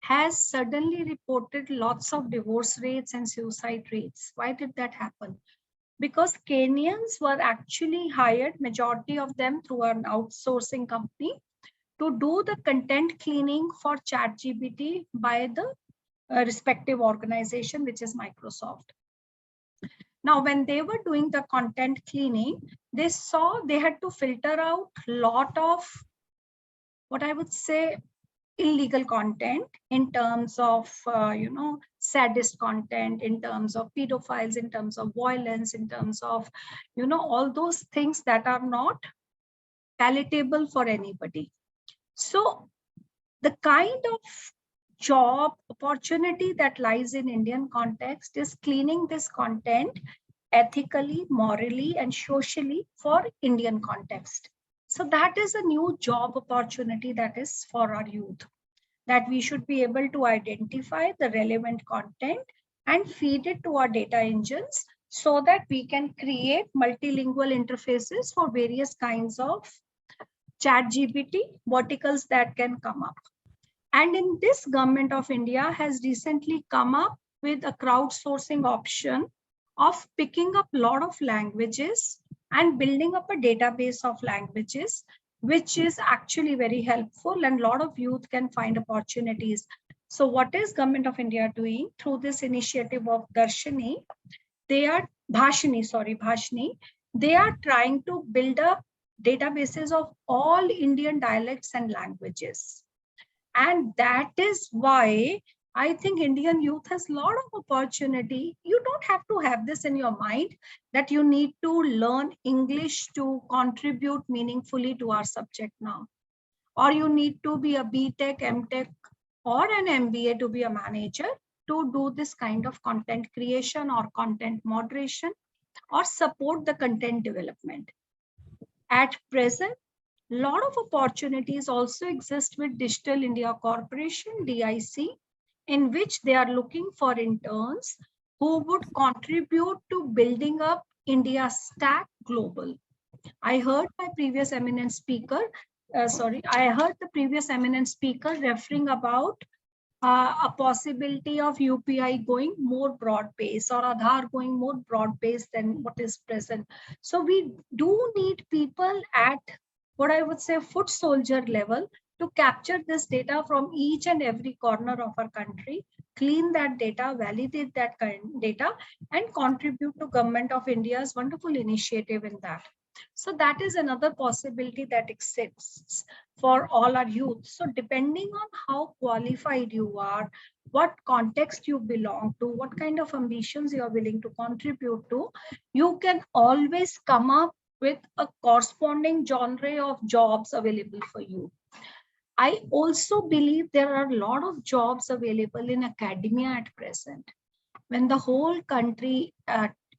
has suddenly reported lots of divorce rates and suicide rates. Why did that happen? Because Kenyans were actually hired, majority of them through an outsourcing company, to do the content cleaning for ChatGPT by the respective organization, which is Microsoft. Now, when they were doing the content cleaning, they saw they had to filter out a lot of, what I would say, illegal content in terms of, sadist content, in terms of pedophiles, in terms of violence, in terms of, all those things that are not palatable for anybody. So the kind of job opportunity that lies in Indian context is cleaning this content ethically, morally, and socially for Indian context. So that is a new job opportunity that is for our youth, that we should be able to identify the relevant content and feed it to our data engines so that we can create multilingual interfaces for various kinds of ChatGPT verticals that can come up. And in this, Government of India has recently come up with a crowdsourcing option of picking up a lot of languages and building up a database of languages, which is actually very helpful, and a lot of youth can find opportunities. So what is Government of India doing through this initiative of Bhashini? They are trying to build up databases of all Indian dialects and languages. And that is why I think Indian youth has a lot of opportunity. You don't have to have this in your mind that you need to learn English to contribute meaningfully to our subject now. Or you need to be a BTech, MTech, or an MBA to be a manager to do this kind of content creation or content moderation or support the content development. At present, a lot of opportunities also exist with Digital India Corporation, DIC, in which they are looking for interns who would contribute to building up India's stack global. I heard my previous eminent speaker, referring about a possibility of UPI going more broad-based or Aadhaar going more broad-based than what is present. So we do need people at what I would say foot soldier level to capture this data from each and every corner of our country, clean that data, validate that kind of data, and contribute to Government of India's wonderful initiative in that. So that is another possibility that exists for all our youth. So depending on how qualified you are, what context you belong to, what kind of ambitions you are willing to contribute to, you can always come up with a corresponding genre of jobs available for you. I also believe there are a lot of jobs available in academia at present. When the whole country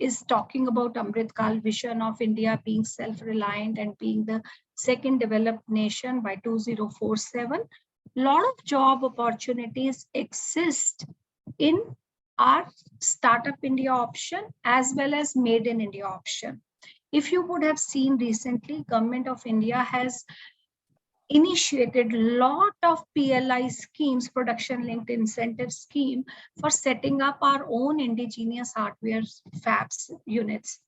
is talking about Amrit Kal vision of India being self-reliant and being the second developed nation by 2047. Lot of job opportunities exist in our Startup India option as well as Made in India option. If you would have seen recently, Government of India has initiated lot of PLI schemes, production linked incentive scheme, for setting up our own indigenous hardware fabs units.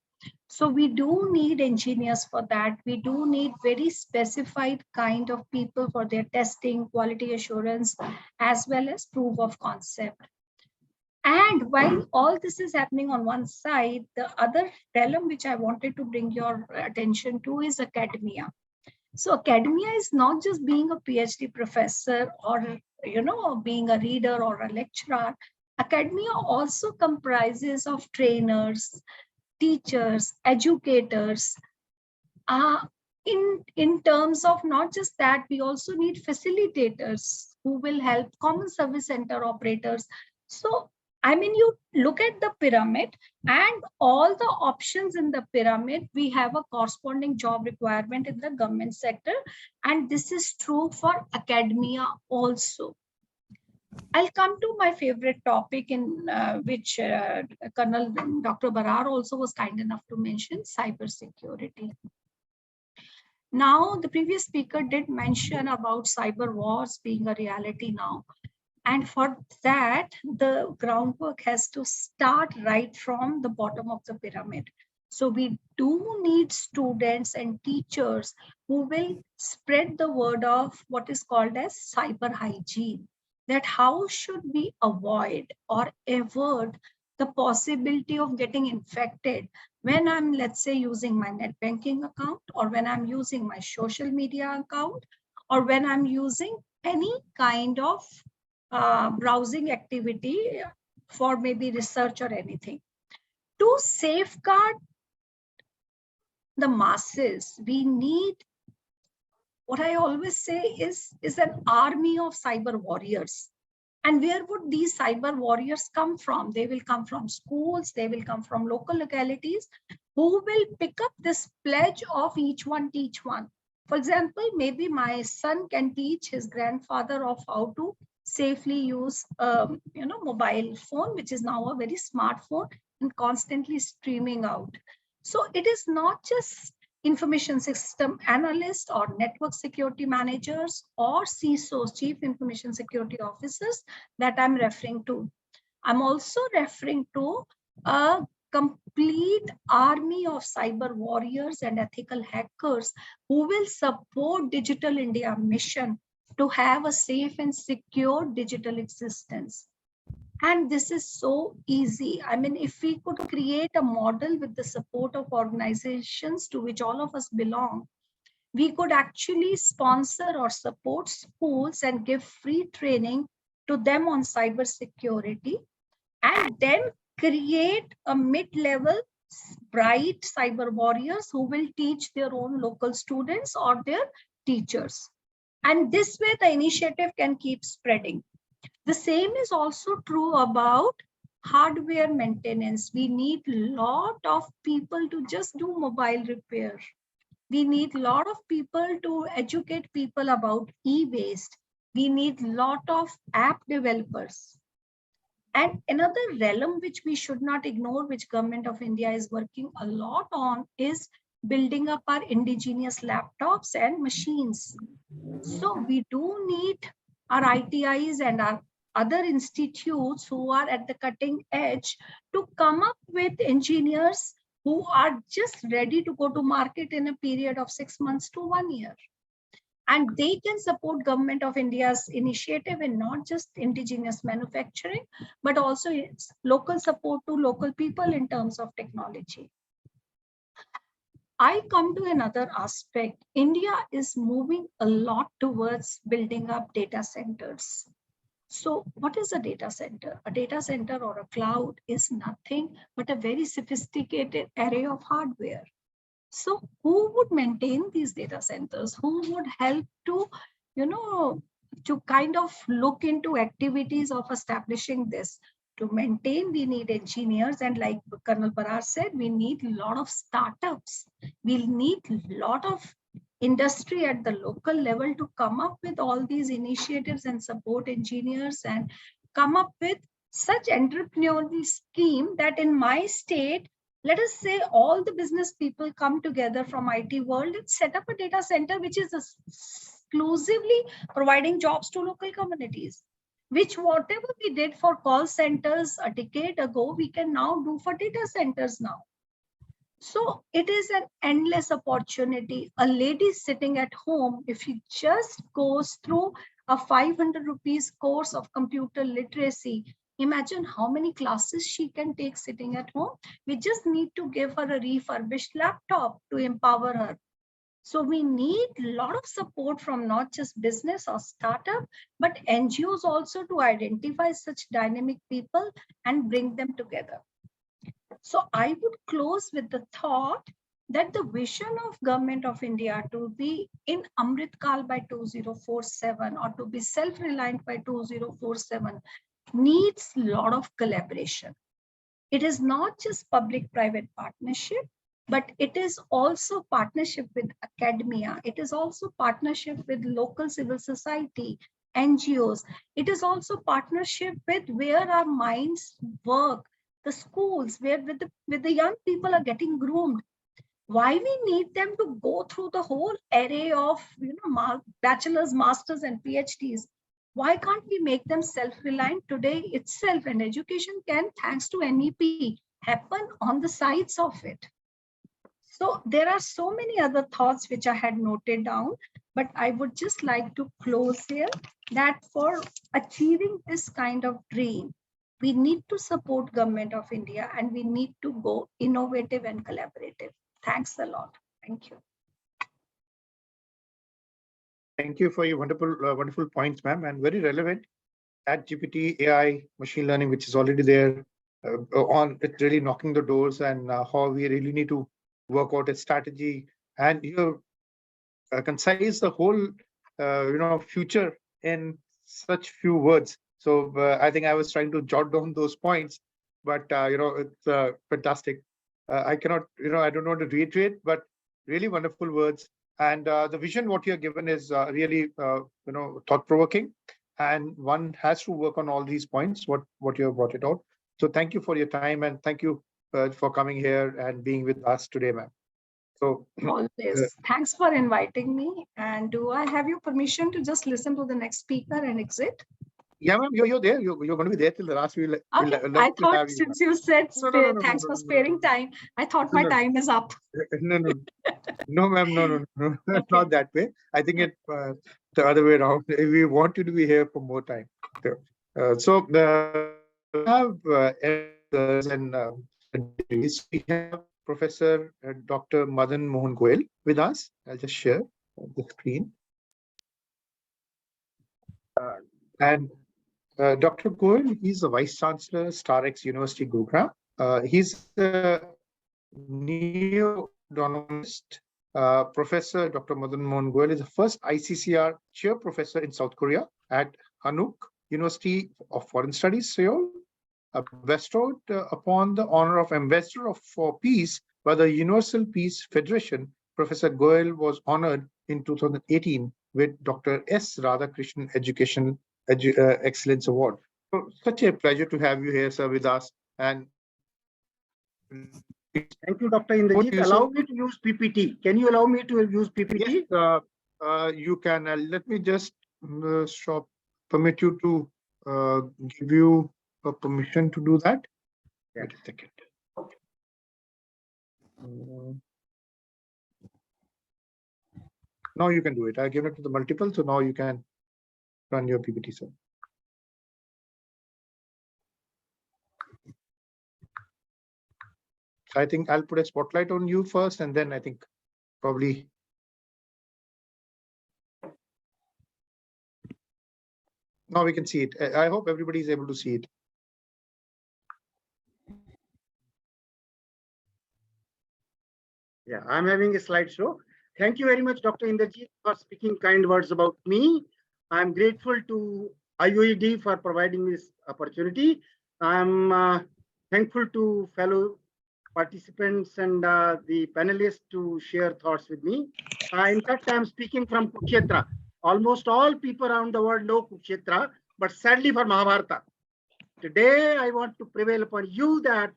So we do need engineers for that. We do need very specified kind of people for their testing, quality assurance, as well as proof of concept. And while all this is happening on one side, the other realm which I wanted to bring your attention to is academia. So academia is not just being a PhD professor or, being a reader or a lecturer. Academia also comprises of trainers, teachers, educators. In terms of not just that, we also need facilitators who will help, common service center operators. So, I mean, you look at the pyramid and all the options in the pyramid, we have a corresponding job requirement in the government sector. And this is true for academia also. I'll come to my favorite topic in which Colonel Dr. Bharat also was kind enough to mention, cybersecurity. Now, the previous speaker did mention about cyber wars being a reality now. And for that, the groundwork has to start right from the bottom of the pyramid. So we do need students and teachers who will spread the word of what is called as cyber hygiene, that how should we avoid or avert the possibility of getting infected when I'm, let's say, using my net banking account, or when I'm using my social media account, or when I'm using any kind of browsing activity for maybe research or anything. To safeguard the masses, we need, what I always say is an army of cyber warriors. And where would these cyber warriors come from? They will come from schools, they will come from local localities, who will pick up this pledge of each one teach one. For example, maybe my son can teach his grandfather of how to safely use mobile phone, which is now a very smartphone and constantly streaming out. So it is not just information system analysts or network security managers or CISOs, chief information security officers, that I'm referring to. I'm also referring to a complete army of cyber warriors and ethical hackers who will support Digital India mission to have a safe and secure digital existence. And this is so easy. I mean, if we could create a model with the support of organizations to which all of us belong, we could actually sponsor or support schools and give free training to them on cybersecurity, and then create a mid-level bright cyber warriors who will teach their own local students or their teachers. And this way the initiative can keep spreading. The same is also true about hardware maintenance. We need a lot of people to just do mobile repair. We need a lot of people to educate people about e-waste. We need a lot of app developers. And another realm which we should not ignore, which Government of India is working a lot on, is building up our indigenous laptops and machines. So we do need our ITIs and our other institutes who are at the cutting edge to come up with engineers who are just ready to go to market in a period of 6 months to 1 year. And they can support Government of India's initiative in not just indigenous manufacturing, but also its local support to local people in terms of technology. I come to another aspect. India is moving a lot towards building up data centers. So what is a data center? A data center or a cloud is nothing but a very sophisticated array of hardware. So who would maintain these data centers? Who would help to, to kind of look into activities of establishing this? To maintain, we need engineers, and like Colonel Bharat said, we need a lot of startups. We'll need a lot of industry at the local level to come up with all these initiatives and support engineers and come up with such entrepreneurial scheme that in my state, let us say all the business people come together from IT world and set up a data center which is exclusively providing jobs to local communities, which whatever we did for call centers a decade ago, we can now do for data centers now. So it is an endless opportunity. A lady sitting at home, if she just goes through a 500 rupees course of computer literacy, imagine how many classes she can take sitting at home. We just need to give her a refurbished laptop to empower her. So we need a lot of support from not just business or startup, but NGOs also to identify such dynamic people and bring them together. So I would close with the thought that the vision of Government of India to be in Amrit Kal by 2047 or to be self-reliant by 2047 needs a lot of collaboration. It is not just public-private partnership, but it is also partnership with academia. It is also partnership with local civil society, NGOs. It is also partnership with where our minds work, the schools where with the young people are getting groomed. Why we need them to go through the whole array of bachelor's, masters, and PhDs? Why can't we make them self-reliant today itself? And education can, thanks to NEP, happen on the sides of it. So there are so many other thoughts which I had noted down, but I would just like to close here that for achieving this kind of dream, we need to support Government of India and we need to go innovative and collaborative. Thanks a lot. Thank you. Thank you for your wonderful points, ma'am, and very relevant. ChatGPT, AI, machine learning, which is already there, it's really knocking the doors, and how we really need to work out a strategy. And you concise the whole, future in such few words. So I think I was trying to jot down those points, but it's fantastic. I cannot, I don't want to reiterate, but really wonderful words. And the vision what you have given is really, thought-provoking. And one has to work on all these points, what you have brought it out. So thank you for your time, and thank you for coming here and being with us today, ma'am. So always. Thanks for inviting me. And do I have your permission to just listen to the next speaker and exit? yeah, ma'am, you're there. You're going to be there till the last. Okay. I thought since you said thanks for sparing time, I thought my time is up. No, ma'am, no, Okay. not that way. I think it the other way around. We want you to be here for more time. So we have we have Professor Dr. Madan Mohan Goel with us. I'll just share the screen. And Dr. Goel, he's the Vice Chancellor, StarX University, Gurugram. He's a neo-autonomist. Professor Dr. Madan Mohan Goel is the first ICCR chair professor in South Korea at Hanok University of Foreign Studies, Seoul. Bestowed upon the honor of Ambassador for Peace by the Universal Peace Federation, Professor Goel was honored in 2018 with Dr. S. Radhakrishnan Education Excellence Award. So, such a pleasure to have you here, sir, with us. And thank you, Dr. Indrajit. Allow me to use PPT. Can you allow me to use PPT? Yes, you can. Let me just permit you to give you permission to do that. Yeah. Wait a second. Now you can do it. I give it to the multiple, so now you can run your PPT, sir. So I think I'll put a spotlight on you first, and then I think probably. Now we can see it. I hope everybody is able to see it. Yeah, I'm having a slideshow. Thank you very much, Dr. Indrajit, for speaking kind words about me. I'm grateful to IOED for providing this opportunity. I'm thankful to fellow participants and the panelists to share thoughts with me. In fact, I'm speaking from Kurukshetra. Almost all people around the world know Kurukshetra, but sadly for Mahabharata. Today, I want to prevail upon you that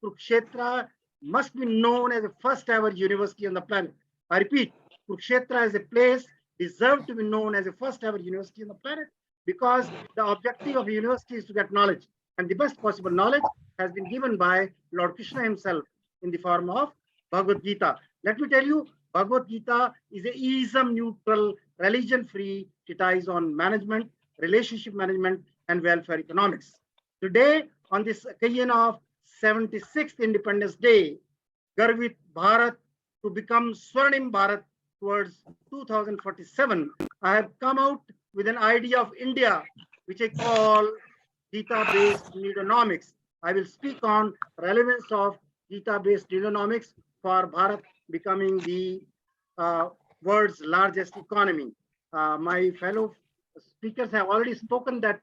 Kurukshetra must be known as the first ever university on the planet. I repeat, Kurukshetra is a place deserved to be known as the first ever university on the planet because the objective of a university is to get knowledge. And the best possible knowledge has been given by Lord Krishna himself in the form of Bhagavad Gita. Let me tell you, Bhagavad Gita is a ism neutral, religion free treatise on management, relationship management, and welfare economics. Today, on this occasion of 76th Independence Day, Garvit Bharat to become Swarnim Bharat towards 2047, I have come out with an idea of India, which I call Gita-based neonomics. I will speak on relevance of Gita-based neonomics for Bharat becoming the world's largest economy. My fellow speakers have already spoken that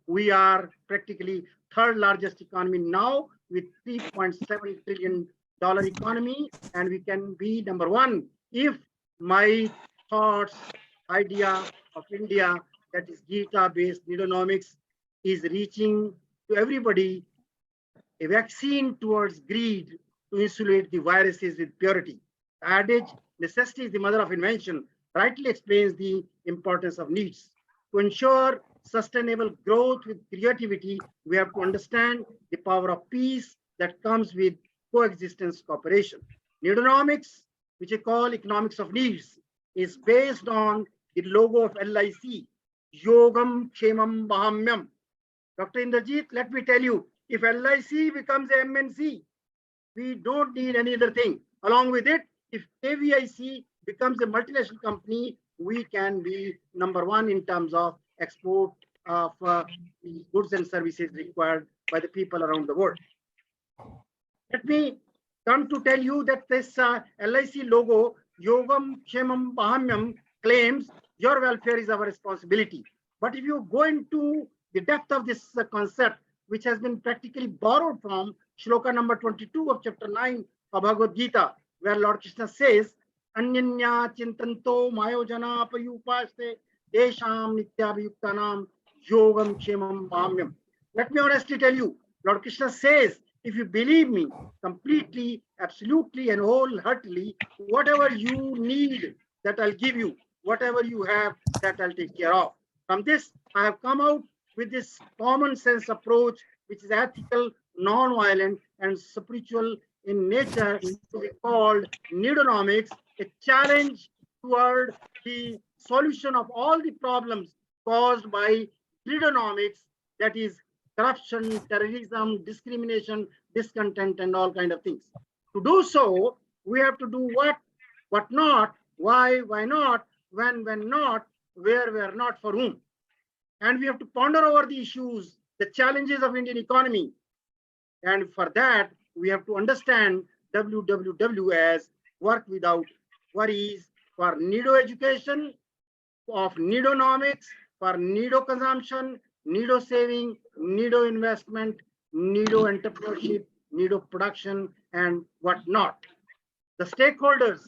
we are practically third largest economy now with $3.7 trillion economy, and we can be number one if my thoughts, idea of India, that is Gita-based neonomics, is reaching to everybody, a vaccine towards greed to insulate the viruses with purity. The adage, necessity is the mother of invention, rightly explains the importance of needs. To ensure sustainable growth with creativity, we have to understand the power of peace that comes with coexistence cooperation. Neonomics, which I call economics of needs, is based on the logo of LIC, Yogam Kshemam Mahamyam. Dr. Indrajit, let me tell you, if LIC becomes a MNC, we don't need any other thing. Along with it, if KVIC becomes a multinational company, we can be number one in terms of export of the goods and services required by the people around the world. Let me come to tell you that this LIC logo, Yogam Kshemam Mahamyam, claims your welfare is our responsibility. But if you go into the depth of this concept, which has been practically borrowed from Shloka number 22 of chapter 9 of Bhagavad Gita, where Lord Krishna says, Anyanya Chintanto Mayojana Payupaste Desham Nityabhayuktanam Yogam Kshemam Mahamyam. Let me honestly tell you, Lord Krishna says, if you believe me completely, absolutely, and wholeheartedly, whatever you need, that I'll give you. Whatever you have, that I'll take care of. From this, I have come out with this common sense approach, which is ethical, non-violent, and spiritual in nature, to be called neonomics, a challenge toward the solution of all the problems caused by greedonomics, that is corruption, terrorism, discrimination, discontent, and all kind of things. To do so, we have to do what not, why not, when not, where not, for whom. And we have to ponder over the issues, the challenges of Indian economy. And for that, we have to understand WWW as work without worries, for nido education, of nidonomics, for nido consumption, nido saving, nido investment, nido entrepreneurship, nido production, and whatnot. The stakeholders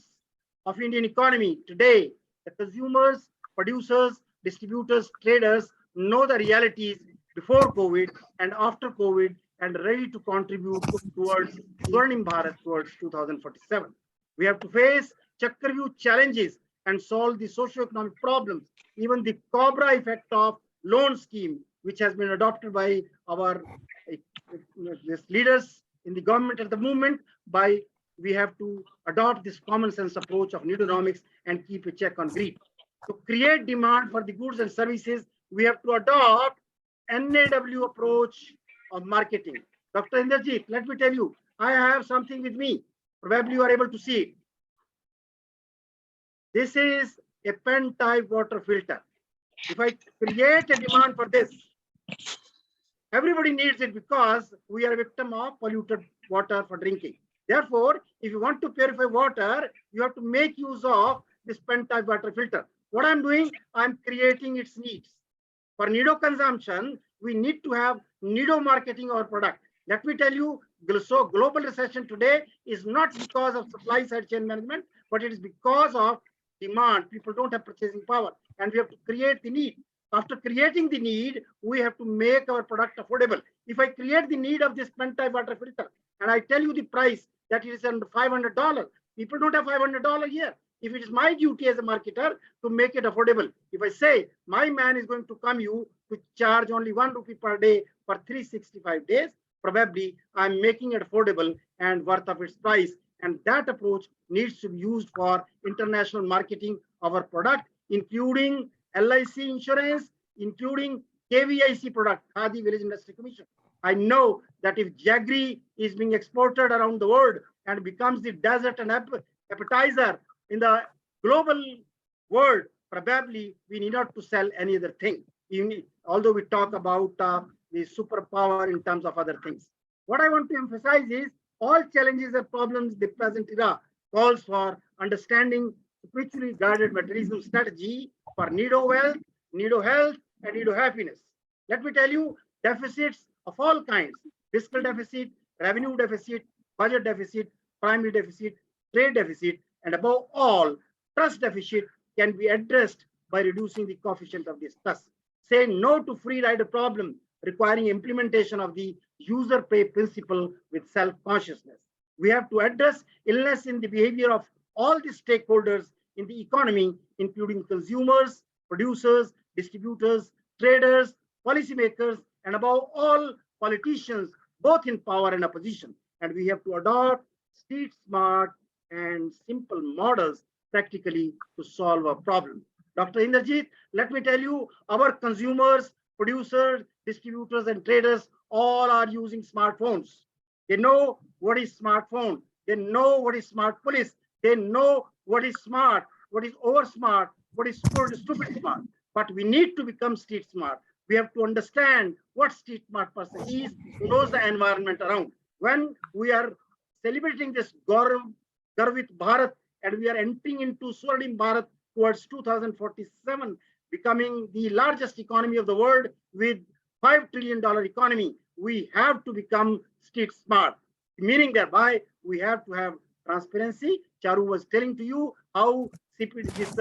of Indian economy today, the consumers, producers, distributors, traders, know the realities before COVID and after COVID, and ready to contribute towards Swarnim Bharat towards 2047. We have to face Chakravyuh challenges and solve the socio-economic problems, even the Cobra effect of loan scheme, which has been adopted by our leaders in the government at the moment. We have to adopt this common sense approach of neonomics and keep a check on greed. To create demand for the goods and services, we have to adopt NAW approach of marketing. Dr. Indrajit, let me tell you, I have something with me. Probably you are able to see it. This is a pen type water filter. If I create a demand for this, everybody needs it because we are a victim of polluted water for drinking. Therefore, if you want to purify water, you have to make use of this pen type water filter. What I'm doing, I'm creating its needs. For nido consumption, we need to have nido marketing our product. Let me tell you, so global recession today is not because of supply side chain management, but it is because of demand. People don't have purchasing power, and we have to create the need. After creating the need, we have to make our product affordable. If I create the need of this pen type water filter, and I tell you the price that it is under $500, people don't have $500 here. If it is my duty as a marketer to make it affordable, if I say my man is going to come you to charge only 1 rupee per day for 365 days, probably I'm making it affordable and worth of its price. And that approach needs to be used for international marketing of our product, including LIC insurance, including KVIC product, Khadi Village Industry Commission. I know that if jaggery is being exported around the world and becomes the dessert and appetizer in the global world, probably we need not to sell any other thing. Although we talk about the superpower in terms of other things. What I want to emphasize is all challenges and problems the present era calls for understanding spiritually guided materialism strategy for nido wealth, nido health, and nido happiness. Let me tell you, deficits of all kinds, fiscal deficit, revenue deficit, budget deficit, primary deficit, trade deficit, and above all, trust deficit can be addressed by reducing the coefficient of this trust. Say no to free rider problem requiring implementation of the user pay principle with self-consciousness. We have to address illness in the behavior of all the stakeholders in the economy, including consumers, producers, distributors, traders, policymakers, and above all, politicians, both in power and opposition. And we have to adopt street smart and simple models practically to solve a problem. Dr. Indrajit, let me tell you, our consumers, producers, distributors, and traders all are using smartphones. They know what is smartphone. They know what is smart police. They know what is smart, what is over smart, what is stupid smart. But we need to become street smart. We have to understand what street smart person is, who knows the environment around. When we are celebrating this Garvit Bharat and we are entering into Swarnim Bharat towards 2047, becoming the largest economy of the world with $5 trillion economy, we have to become street smart, meaning thereby we have to have transparency. Charu was telling to you how these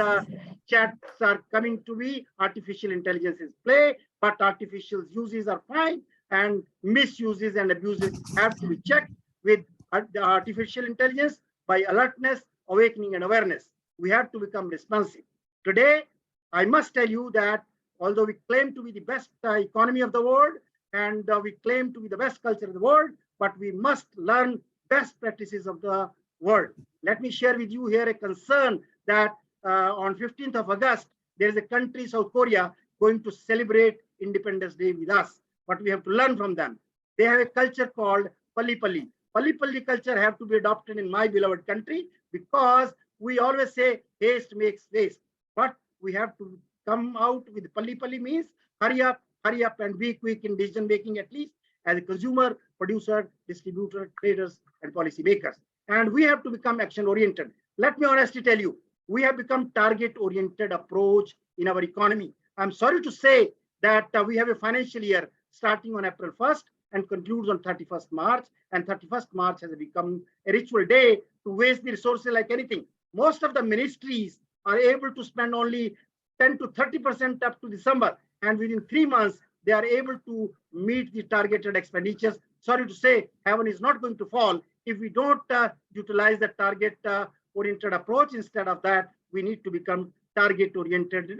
chats are coming to be. Artificial intelligence is play, but artificial uses are fine, and misuses and abuses have to be checked with the artificial intelligence by alertness, awakening, and awareness. We have to become responsive. Today, I must tell you that although we claim to be the best economy of the world and we claim to be the best culture of the world, but we must learn best practices of the world. Let me share with you here a concern that on 15th of August, there is a country, South Korea, going to celebrate Independence Day with us. But we have to learn from them. They have a culture called Pali Pali. Pali Pali culture have to be adopted in my beloved country because we always say haste makes waste. But we have to come out with Pali Pali means hurry up and be quick in decision making, at least as a consumer, producer, distributor, traders, and policy makers. And we have to become action oriented. Let me honestly tell you, we have become target oriented approach in our economy. I'm sorry to say that we have a financial year starting on April 1st and concludes on 31st March. And 31st March has become a ritual day to waste the resources like anything. Most of the ministries are able to spend only 10 to 30% up to December. And within 3 months, they are able to meet the targeted expenditures. Sorry to say, heaven is not going to fall if we don't utilize the target oriented approach. Instead of that, we need to become target oriented,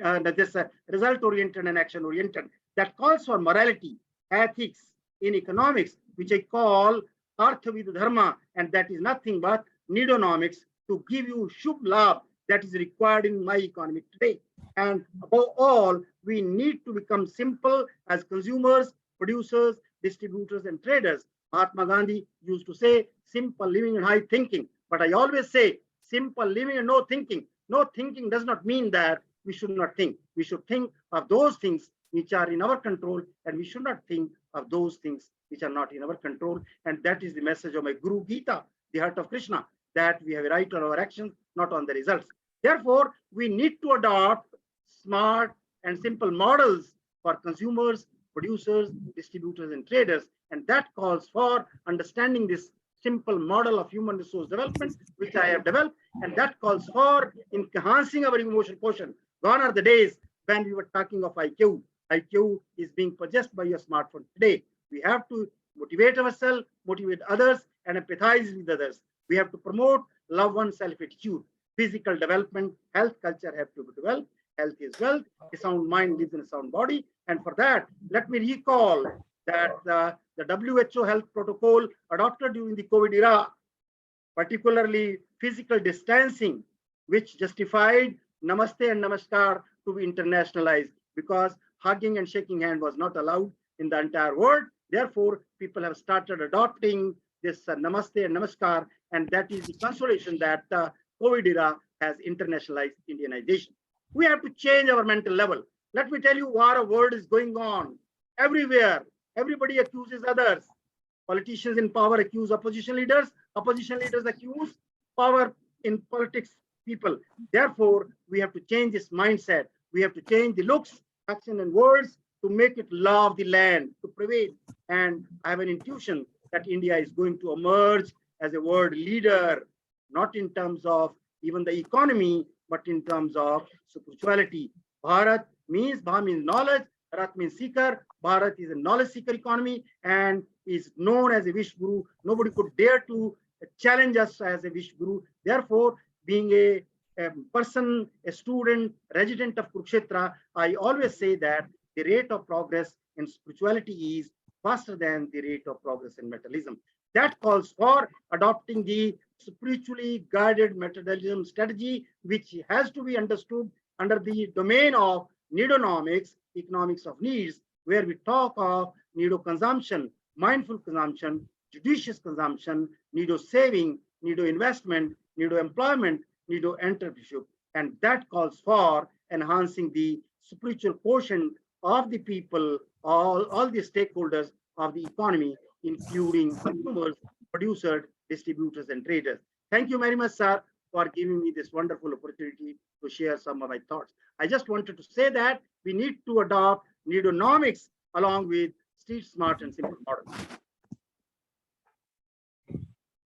result oriented and action oriented. That calls for morality, ethics in economics, which I call Arthavid Dharma, and that is nothing but nidonomics to give you Shubh Labh that is required in my economy today. And above all, we need to become simple as consumers, producers, distributors, and traders. Mahatma Gandhi used to say, simple living and high thinking. But I always say, simple living and no thinking. No thinking does not mean that we should not think. We should think of those things which are in our control, and we should not think of those things which are not in our control. And that is the message of my Guru Gita, the heart of Krishna, that we have a right on our actions, not on the results. Therefore, we need to adopt smart and simple models for consumers, producers, distributors, and traders. And that calls for understanding this simple model of human resource development, which I have developed. And that calls for enhancing our emotional quotient. Gone are the days when we were talking of IQ. IQ is being purchased by your smartphone today. We have to motivate ourselves, motivate others, and empathize with others. We have to promote love oneself attitude. Physical development, health culture have to be developed. Health is wealth. A sound mind lives in a sound body. And for that, let me recall that the WHO health protocol adopted during the COVID era, particularly physical distancing, which justified Namaste and Namaskar to be internationalized, because hugging and shaking hand was not allowed in the entire world. Therefore, people have started adopting this Namaste and Namaskar, and that is the consolation that COVID era has internationalized Indianization. We have to change our mental level. Let me tell you what a world is going on everywhere. Everybody accuses others. Politicians in power accuse opposition leaders. Opposition leaders accuse power in politics people. Therefore, we have to change this mindset. We have to change the looks, action, and words to make it love the land, to prevail. And I have an intuition that India is going to emerge as a world leader, not in terms of even the economy, but in terms of spirituality. Bharat means, Bha means knowledge, Bharat means seeker. Bharat is a knowledge seeker economy and is known as a wish guru. Nobody could dare to challenge us as a wish guru. Therefore, being a person, a student, resident of Kurukshetra, I always say that the rate of progress in spirituality is faster than the rate of progress in materialism. That calls for adopting the spiritually guided materialism strategy, which has to be understood under the domain of needonomics, economics of needs, where we talk of needo consumption, mindful consumption, judicious consumption, needo saving, needo investment, needo employment, needo entrepreneurship. And that calls for enhancing the spiritual quotient of the people, all the stakeholders of the economy, including consumers, producers, distributors, and traders. Thank you very much, sir, for giving me this wonderful opportunity to share some of my thoughts. I just wanted to say that we need to adopt needonomics along with street smart and simple models.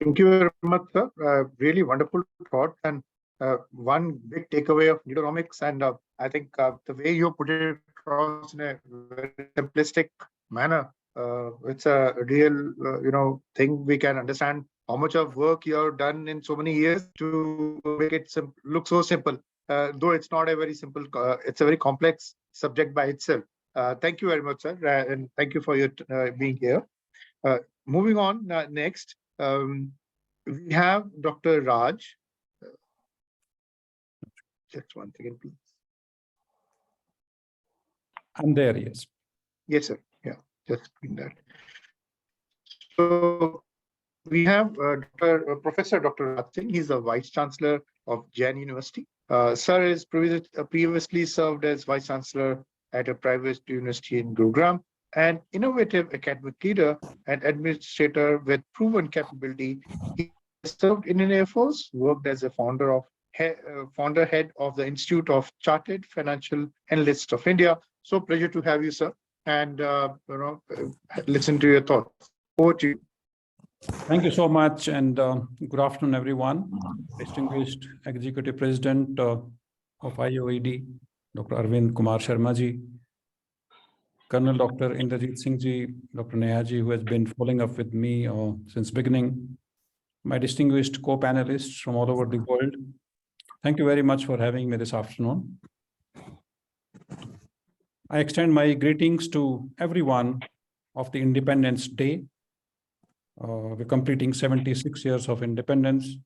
Thank you very much, sir. Really wonderful thought, and one big takeaway of needonomics, and I think the way you put it across in a very simplistic manner, it's a real thing. We can understand how much of work you have done in so many years to make it look so simple, though it's not a very simple, it's a very complex subject by itself. Thank you very much, sir, and thank you for your being here. Moving on, next, we have Dr. Raj. Just one second, please. I'm there, yes. Yes, sir. Yeah, just in that. So we have Professor Dr. Raj Singh. He's the Vice Chancellor of Jain University. Sir is previously served as Vice Chancellor at a private university in Gurugram, an innovative academic leader and administrator with proven capability. He served in Indian Air Force, worked as a founder head of the Institute of Chartered Financial Analysts of India. So pleasure to have you, sir, and listen to your thoughts. Over to you. Thank you so much, and good afternoon, everyone. Distinguished Executive President of IOED, Dr. Arvind Kumar Sharma ji, Colonel Dr. Inderjit Singh ji, Dr. Neha ji, who has been following up with me since beginning, my distinguished co-panelists from all over the world. Thank you very much for having me this afternoon. I extend my greetings to everyone of the Independence Day. We're completing 76 years of independence.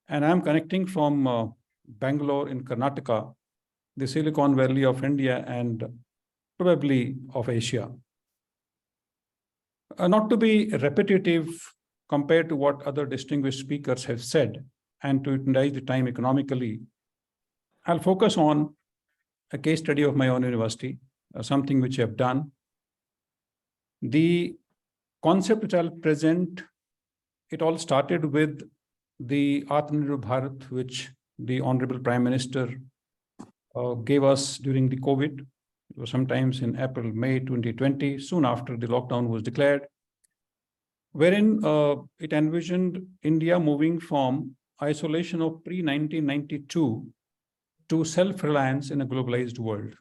And I'm connecting from Bangalore in Karnataka, the Silicon Valley of India and probably of Asia. Not to be repetitive compared to what other distinguished speakers have said, and to utilize the time economically, I'll focus on a case study of my own university, something which I have done. The concept which I'll present, it all started with the Atmanirbhar Bharat, which the Honorable Prime Minister gave us during the COVID. It was sometimes in April, May 2020, soon after the lockdown was declared, wherein it envisioned India moving from isolation of pre-1992 to self-reliance in a globalized world.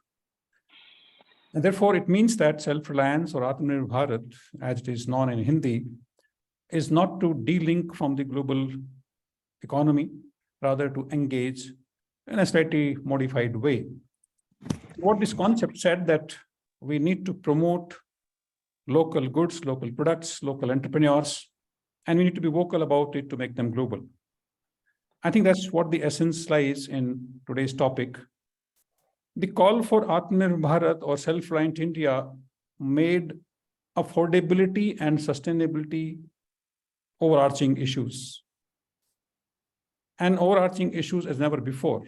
And therefore, it means that self-reliance, or Atmanirbhar Bharat, as it is known in Hindi, is not to de-link from the global economy, rather to engage in a slightly modified way. What this concept said that we need to promote local goods, local products, local entrepreneurs, and we need to be vocal about it to make them global. I think that's what the essence lies in today's topic. The call for Atmanirbhar Bharat, or self-reliant India, made affordability and sustainability overarching issues. And overarching issues as never before.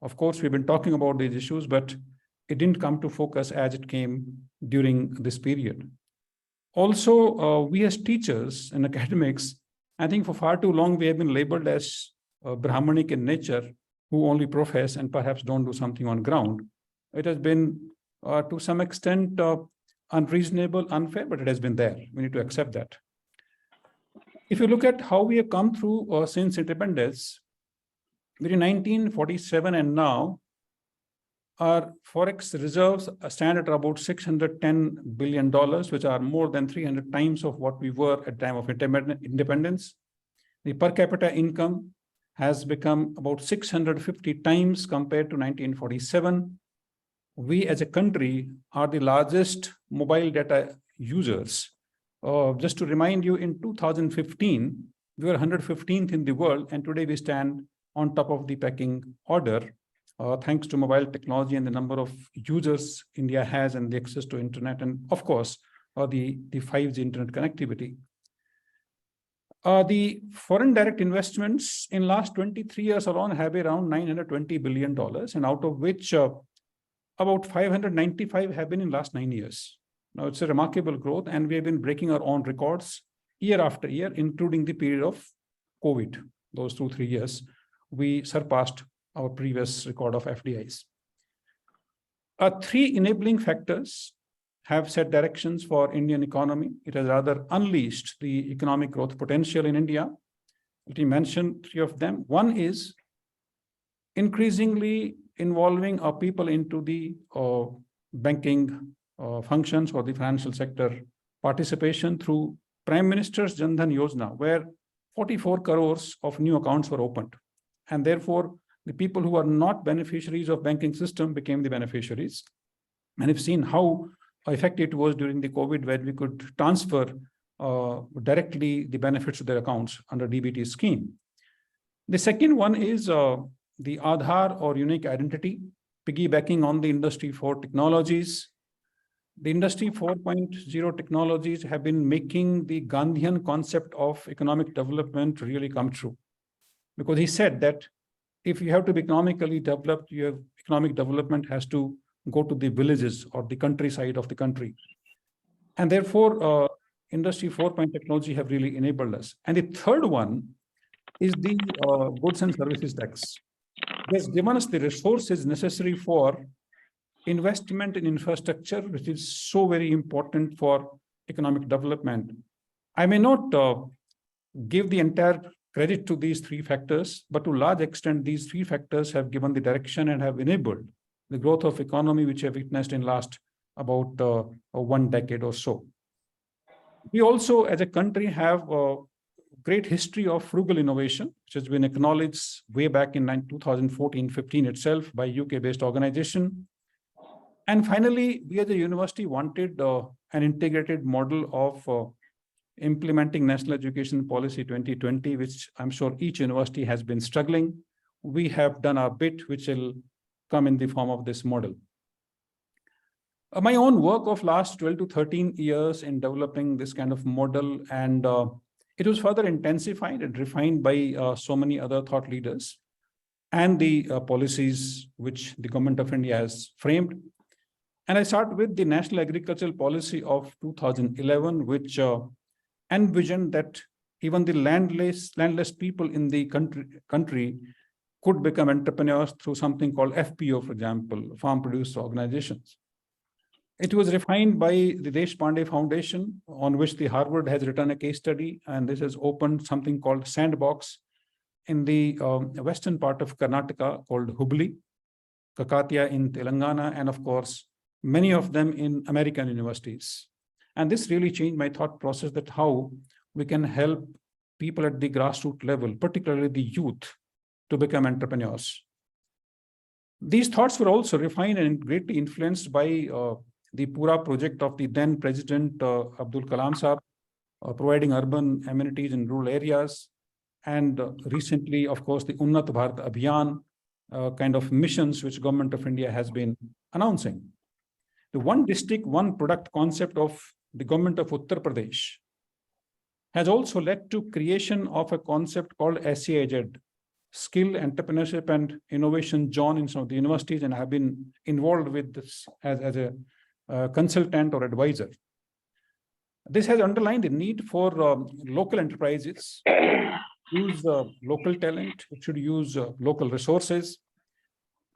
Of course, we've been talking about these issues, but it didn't come to focus as it came during this period. Also, we as teachers and academics, I think for far too long, we have been labeled as Brahmanic in nature, who only profess and perhaps don't do something on ground. It has been to some extent unreasonable, unfair, but it has been there. We need to accept that. If you look at how we have come through since independence, between 1947 and now, our forex reserves stand at about $610 billion, which are more than 300 times of what we were at the time of independence. The per capita income has become about 650 times compared to 1947. We as a country are the largest mobile data users. Just to remind you, in 2015, we were 115th in the world, and today we stand on top of the pecking order, thanks to mobile technology and the number of users India has and the access to internet, and of course, the 5G internet connectivity. The foreign direct investments in last 23 years alone have been around $920 billion, and out of which about 595 have been in last 9 years. Now, it's a remarkable growth, and we have been breaking our own records year after year, including the period of COVID. Those 2-3 years, we surpassed our previous record of FDIs. 3 enabling factors have set directions for Indian economy. It has rather unleashed the economic growth potential in India. Let me mention 3 of them. One is increasingly involving our people into the banking functions or the financial sector participation through Prime Minister's Jan Dhan Yojana, where 44 crores of new accounts were opened. And therefore, the people who are not beneficiaries of banking system became the beneficiaries. And we've seen how effective it was during the COVID, where we could transfer directly the benefits to their accounts under DBT scheme. The second one is the Aadhaar, or unique identity, piggybacking on the Industry 4 technologies. The Industry 4.0 technologies have been making the Gandhian concept of economic development really come true. Because he said that if you have to be economically developed, your economic development has to go to the villages or the countryside of the country. And therefore, Industry 4.0 technology have really enabled us. And the third one is the goods and services tax. It has given us the resources necessary for investment in infrastructure, which is so very important for economic development. I may not give the entire credit to these 3 factors, but to a large extent, these 3 factors have given the direction and have enabled the growth of economy, which we have witnessed in last about 1 decade or so. We also, as a country, have a great history of frugal innovation, which has been acknowledged way back in 2014-15 itself by UK-based organization. And finally, we as a university wanted an integrated model of implementing National Education Policy 2020, which I'm sure each university has been struggling. We have done our bit, which will come in the form of this model. My own work of last 12 to 13 years in developing this kind of model, and it was further intensified and refined by so many other thought leaders and the policies which the government of India has framed. And I start with the National Agricultural Policy of 2011, which envisioned that even the landless people in the country could become entrepreneurs through something called FPO, for example, farm producer organizations. It was refined by the Deshpande Foundation, on which the Harvard has written a case study, and this has opened something called Sandbox in the western part of Karnataka called Hubli, Kakatiya in Telangana, and of course, many of them in American universities. And this really changed my thought process that how we can help people at the grassroots level, particularly the youth, to become entrepreneurs. These thoughts were also refined and greatly influenced by the Pura project of the then President Abdul Kalam Saab, providing urban amenities in rural areas. And recently, of course, the Unnat Bharat Abhiyan kind of missions which Government of India has been announcing. The one district, one product concept of the government of Uttar Pradesh has also led to creation of a concept called SEIZ, Skill, Entrepreneurship and Innovation Zone in some of the universities, and have been involved with this as a consultant or advisor. This has underlined the need for local enterprises use local talent, it should use local resources,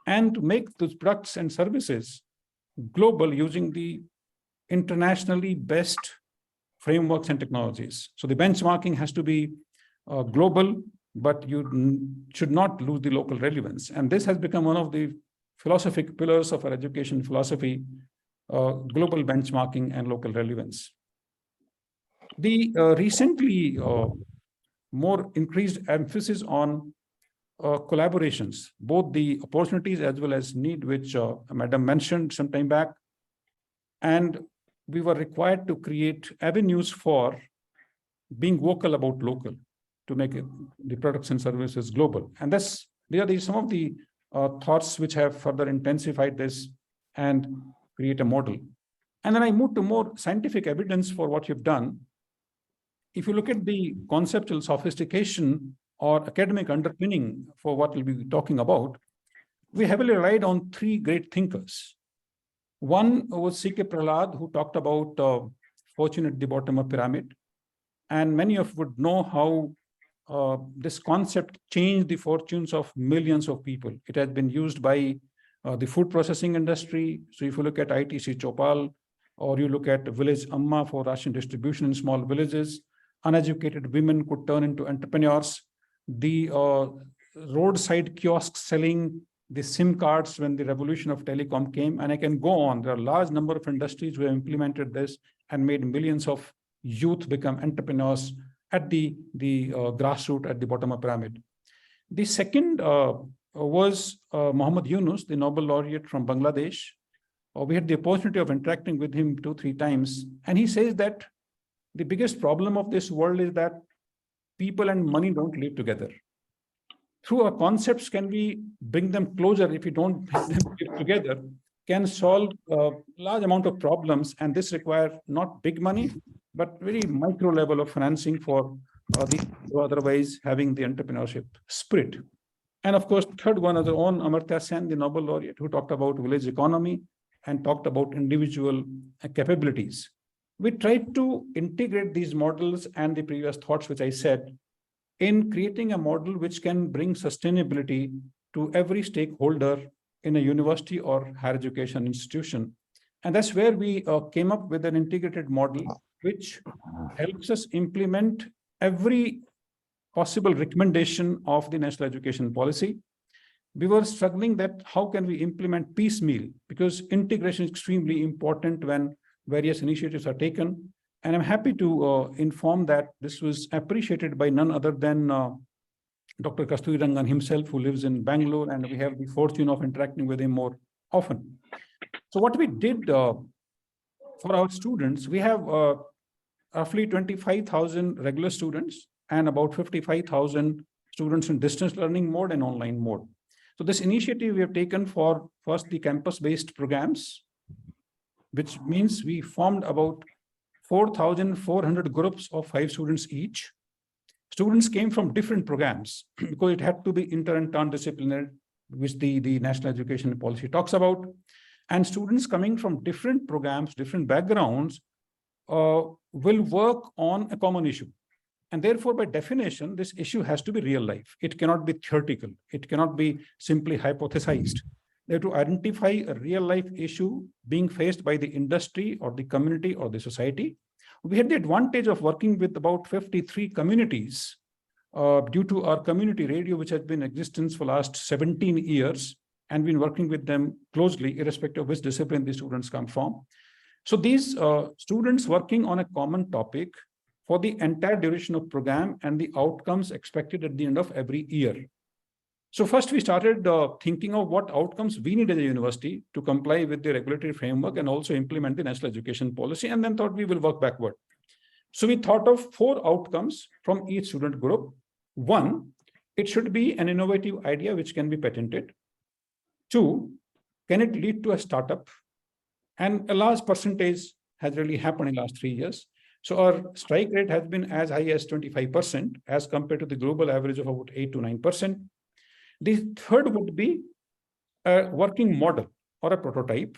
and make those products and services global using the internationally best frameworks and technologies. So the benchmarking has to be global, but you should not lose the local relevance. And this has become one of the philosophic pillars of our education philosophy, global benchmarking and local relevance. The recently more increased emphasis on collaborations, both the opportunities as well as need, which Madam mentioned some time back. And we were required to create avenues for being vocal about local to make the products and services global. And these are some of the thoughts which have further intensified this and create a model. And then I move to more scientific evidence for what you've done. If you look at the conceptual sophistication or academic underpinning for what we'll be talking about, we heavily relied on three great thinkers. One was C.K. Prahlad, who talked about fortune at the bottom of pyramid. And many of you would know how this concept changed the fortunes of millions of people. It has been used by the food processing industry. So if you look at ITC Chopal, or you look at Village Amma for ration distribution in small villages, uneducated women could turn into entrepreneurs. The roadside kiosks selling the SIM cards when the revolution of telecom came, and I can go on. There are a large number of industries who have implemented this and made millions of youth become entrepreneurs at the grassroots, at the bottom of pyramid. The second was Muhammad Yunus, the Nobel laureate from Bangladesh. We had the opportunity of interacting with him 2-3 times, and he says that the biggest problem of this world is that people and money don't live together. Through our concepts, can we bring them closer? If we don't bring them live together, can solve a large amount of problems, and this requires not big money, but very micro level of financing for otherwise having the entrepreneurship spirit. And of course, third one is our own Amartya Sen, the Nobel laureate, who talked about village economy and talked about individual capabilities. We tried to integrate these models and the previous thoughts, which I said, in creating a model which can bring sustainability to every stakeholder in a university or higher education institution. And that's where we came up with an integrated model which helps us implement every possible recommendation of the national education policy. We were struggling that how can we implement piecemeal, because integration is extremely important when various initiatives are taken. And I'm happy to inform that this was appreciated by none other than Dr. Kasturi Rangan himself, who lives in Bangalore, and we have the fortune of interacting with him more often. So what we did for our students, we have roughly 25,000 regular students and about 55,000 students in distance learning mode and online mode. So this initiative we have taken for first the campus-based programs, which means we formed about 4,400 groups of 5 students each. Students came from different programs because it had to be inter and transdisciplinary, which the national education policy talks about. And students coming from different programs, different backgrounds, will work on a common issue. And therefore, by definition, this issue has to be real life. It cannot be theoretical. It cannot be simply hypothesized. They have to identify a real life issue being faced by the industry or the community or the society. We had the advantage of working with about 53 communities due to our community radio, which has been in existence for last 17 years, and been working with them closely, irrespective of which discipline the students come from. So these students working on a common topic for the entire duration of program and the outcomes expected at the end of every year. So first we started thinking of what outcomes we need as a university to comply with the regulatory framework and also implement the national education policy, and then thought we will work backward. So we thought of 4 outcomes from each student group. 1, it should be an innovative idea which can be patented. 2, can it lead to a startup? And a large percentage has really happened in the last 3 years. So our strike rate has been as high as 25% as compared to the global average of about 8 to 9%. The third would be a working model or a prototype.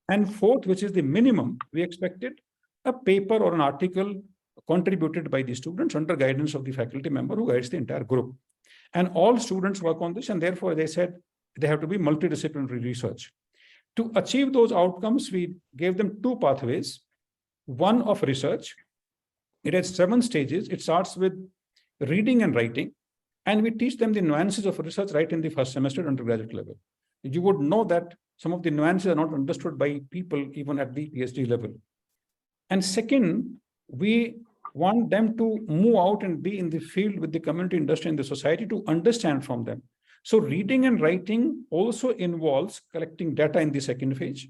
And 4th, which is the minimum, we expected a paper or an article contributed by the students under guidance of the faculty member who guides the entire group. And all students work on this, and therefore they said they have to be multidisciplinary research. To achieve those outcomes, we gave them 2 pathways. One of research. It has 7 stages. It starts with reading and writing, and we teach them the nuances of research right in the first semester undergraduate level. You would know that some of the nuances are not understood by people even at the PhD level. And second, we want them to move out and be in the field with the community, industry, and the society to understand from them. So reading and writing also involves collecting data in the second phase.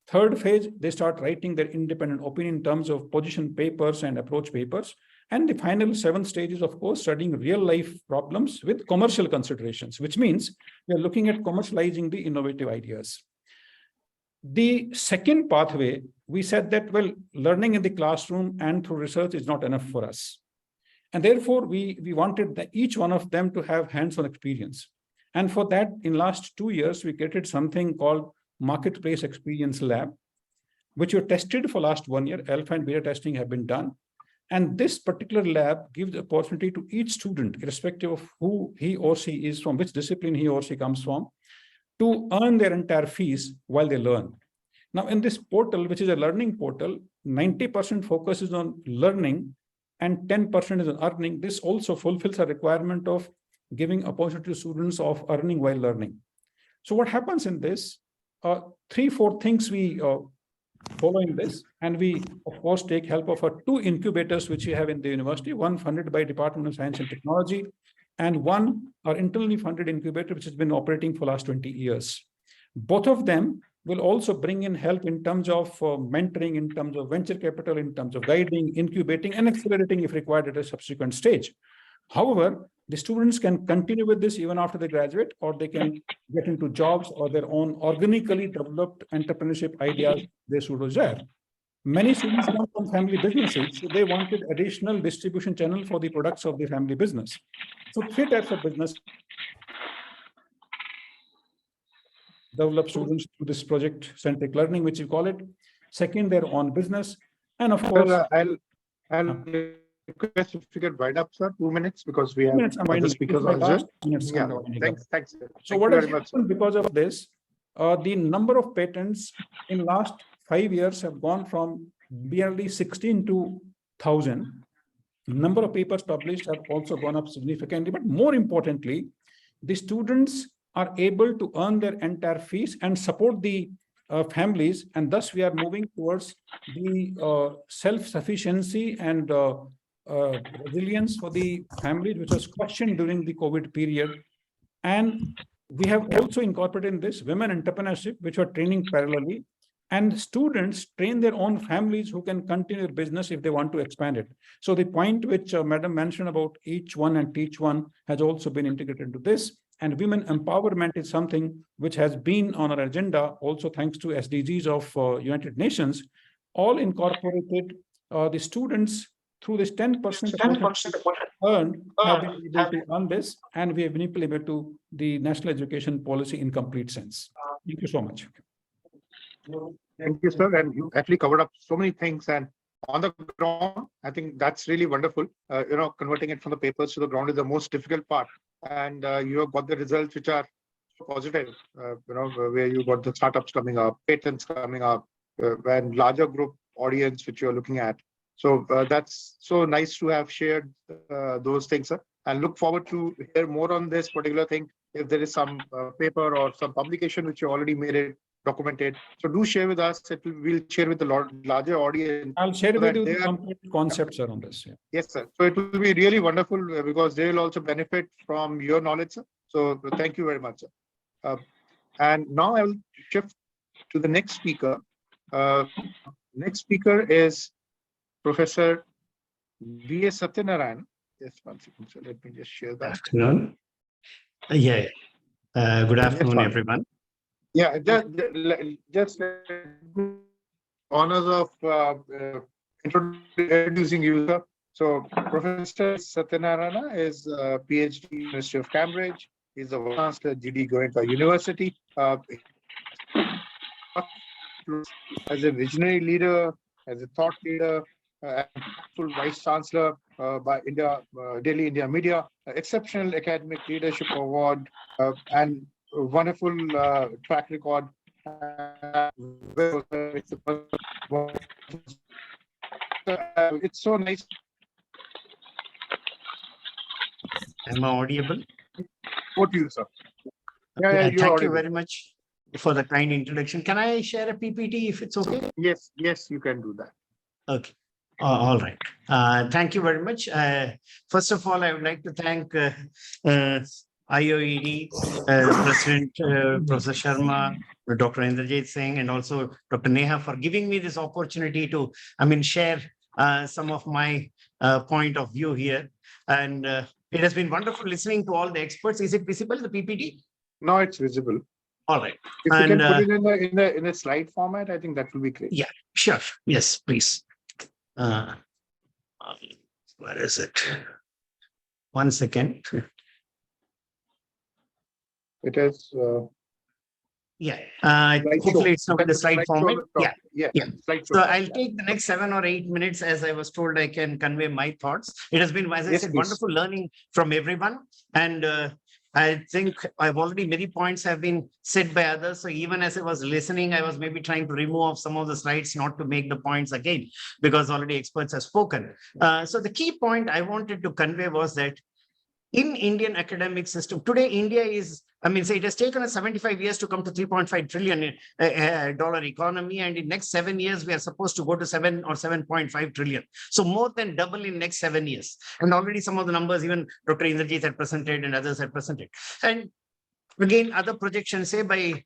Third phase, they start writing their independent opinion in terms of position papers and approach papers. And the final 7th stage is, of course, studying real life problems with commercial considerations, which means we are looking at commercializing the innovative ideas. The second pathway, we said that, well, learning in the classroom and through research is not enough for us. And therefore, we wanted each one of them to have hands-on experience. And for that, in last 2 years, we created something called Marketplace Experience Lab, which were tested for last 1 year. Alpha and beta testing have been done. And this particular lab gives the opportunity to each student, irrespective of who he or she is, from which discipline he or she comes from, to earn their entire fees while they learn. Now, in this portal, which is a learning portal, 90% focuses on learning and 10% is on earning. This also fulfills a requirement of giving opportunity to students of earning while learning. So what happens in this, 3-4 things we follow in this, and we of course take help of our 2 incubators which we have in the university, one funded by Department of Science and Technology, and one our internally funded incubator which has been operating for last 20 years. Both of them will also bring in help in terms of mentoring, in terms of venture capital, in terms of guiding, incubating, and accelerating if required at a subsequent stage. However, the students can continue with this even after they graduate, or they can get into jobs or their own organically developed entrepreneurship ideas they should desire. Many students come from family businesses, so they wanted additional distribution channel for the products of the family business. So 3 types of business develop students through this project-centric learning, which we call it. Second, their own business. And of course, I'll request if you could wind up, sir, 2 minutes, because we have other speakers on Zoom. Yeah, thanks. So what has happened because of this, the number of patents in last 5 years have gone from barely 16 to 1,000. Number of papers published have also gone up significantly, but more importantly, the students are able to earn their entire fees and support the families, and thus we are moving towards the self-sufficiency and resilience for the families, which was questioned during the COVID period. And we have also incorporated in this women entrepreneurship, which are training parallelly, and students train their own families who can continue their business if they want to expand it. So the point which Madam mentioned about each one and teach one has also been integrated into this. And women empowerment is something which has been on our agenda, also thanks to SDGs of United Nations, all incorporated the students through this 10% earned have been able to earn this, and we have been able to the national education policy in complete sense. Thank you so much. Thank you, sir. And you actually covered up so many things, and on the ground, I think that's really wonderful. Converting it from the papers to the ground is the most difficult part. And you have got the results which are positive, where you got the startups coming up, patents coming up, and larger group audience which you're looking at. So that's so nice to have shared those things, sir. And look forward to hear more on this particular thing. If there is some paper or some publication which you already made it documented, so do share with us. We'll share with the larger audience. I'll share so with that you they the are- complete concepts around this. Yeah. Yes, sir. So it will be really wonderful because they will also benefit from your knowledge, sir. So thank you very much, sir. And now I will shift to the next speaker. Next speaker is Professor V. S. Satyanarayan. Yes, one second. So let me just share that. Afternoon. Yeah. Good afternoon, fine. everyone. Yeah, just honors of introducing you, sir. So Professor Satyanarayana is a PhD, University of Cambridge. He's a Vice Chancellor, GD Goenka University. As a visionary leader, as a thought leader, full Vice Chancellor by Daily India Media, exceptional academic leadership award, and a wonderful track record. It's so nice. Am I audible? What you, sir? Thank you very much for the kind introduction. Can I share a PPT if it's okay? Yes, you can do that. Okay. All right. Thank you very much. First of all, I would like to thank IOED President Professor Sharma, Dr. Indrajit Singh, and also Dr. Neha for giving me this opportunity to, share some of my point of view here. And it has been wonderful listening to all the experts. Is it visible, the PPT? No, it's visible. All right. If you can put it in a slide format, I think that will be great. Yeah, sure. Yes, please. Where is it? 1 second. It is. Yeah. Hopefully it's not in the slide format. Yeah. So I'll take the next 7 or 8 minutes. As I was told, I can convey my thoughts. It has been, as I said, wonderful learning from everyone. And I think many points have been said by others. So even as I was listening, I was maybe trying to remove some of the slides, not to make the points again, because already experts have spoken. So the key point I wanted to convey was that in Indian academic system, today India is, it has taken us 75 years to come to $3.5 trillion dollar economy. And in next 7 years, we are supposed to go to 7 or 7.5 trillion. So more than double in next 7 years. And already some of the numbers, even Dr. Indrajit had presented and others had presented. And again, other projections say by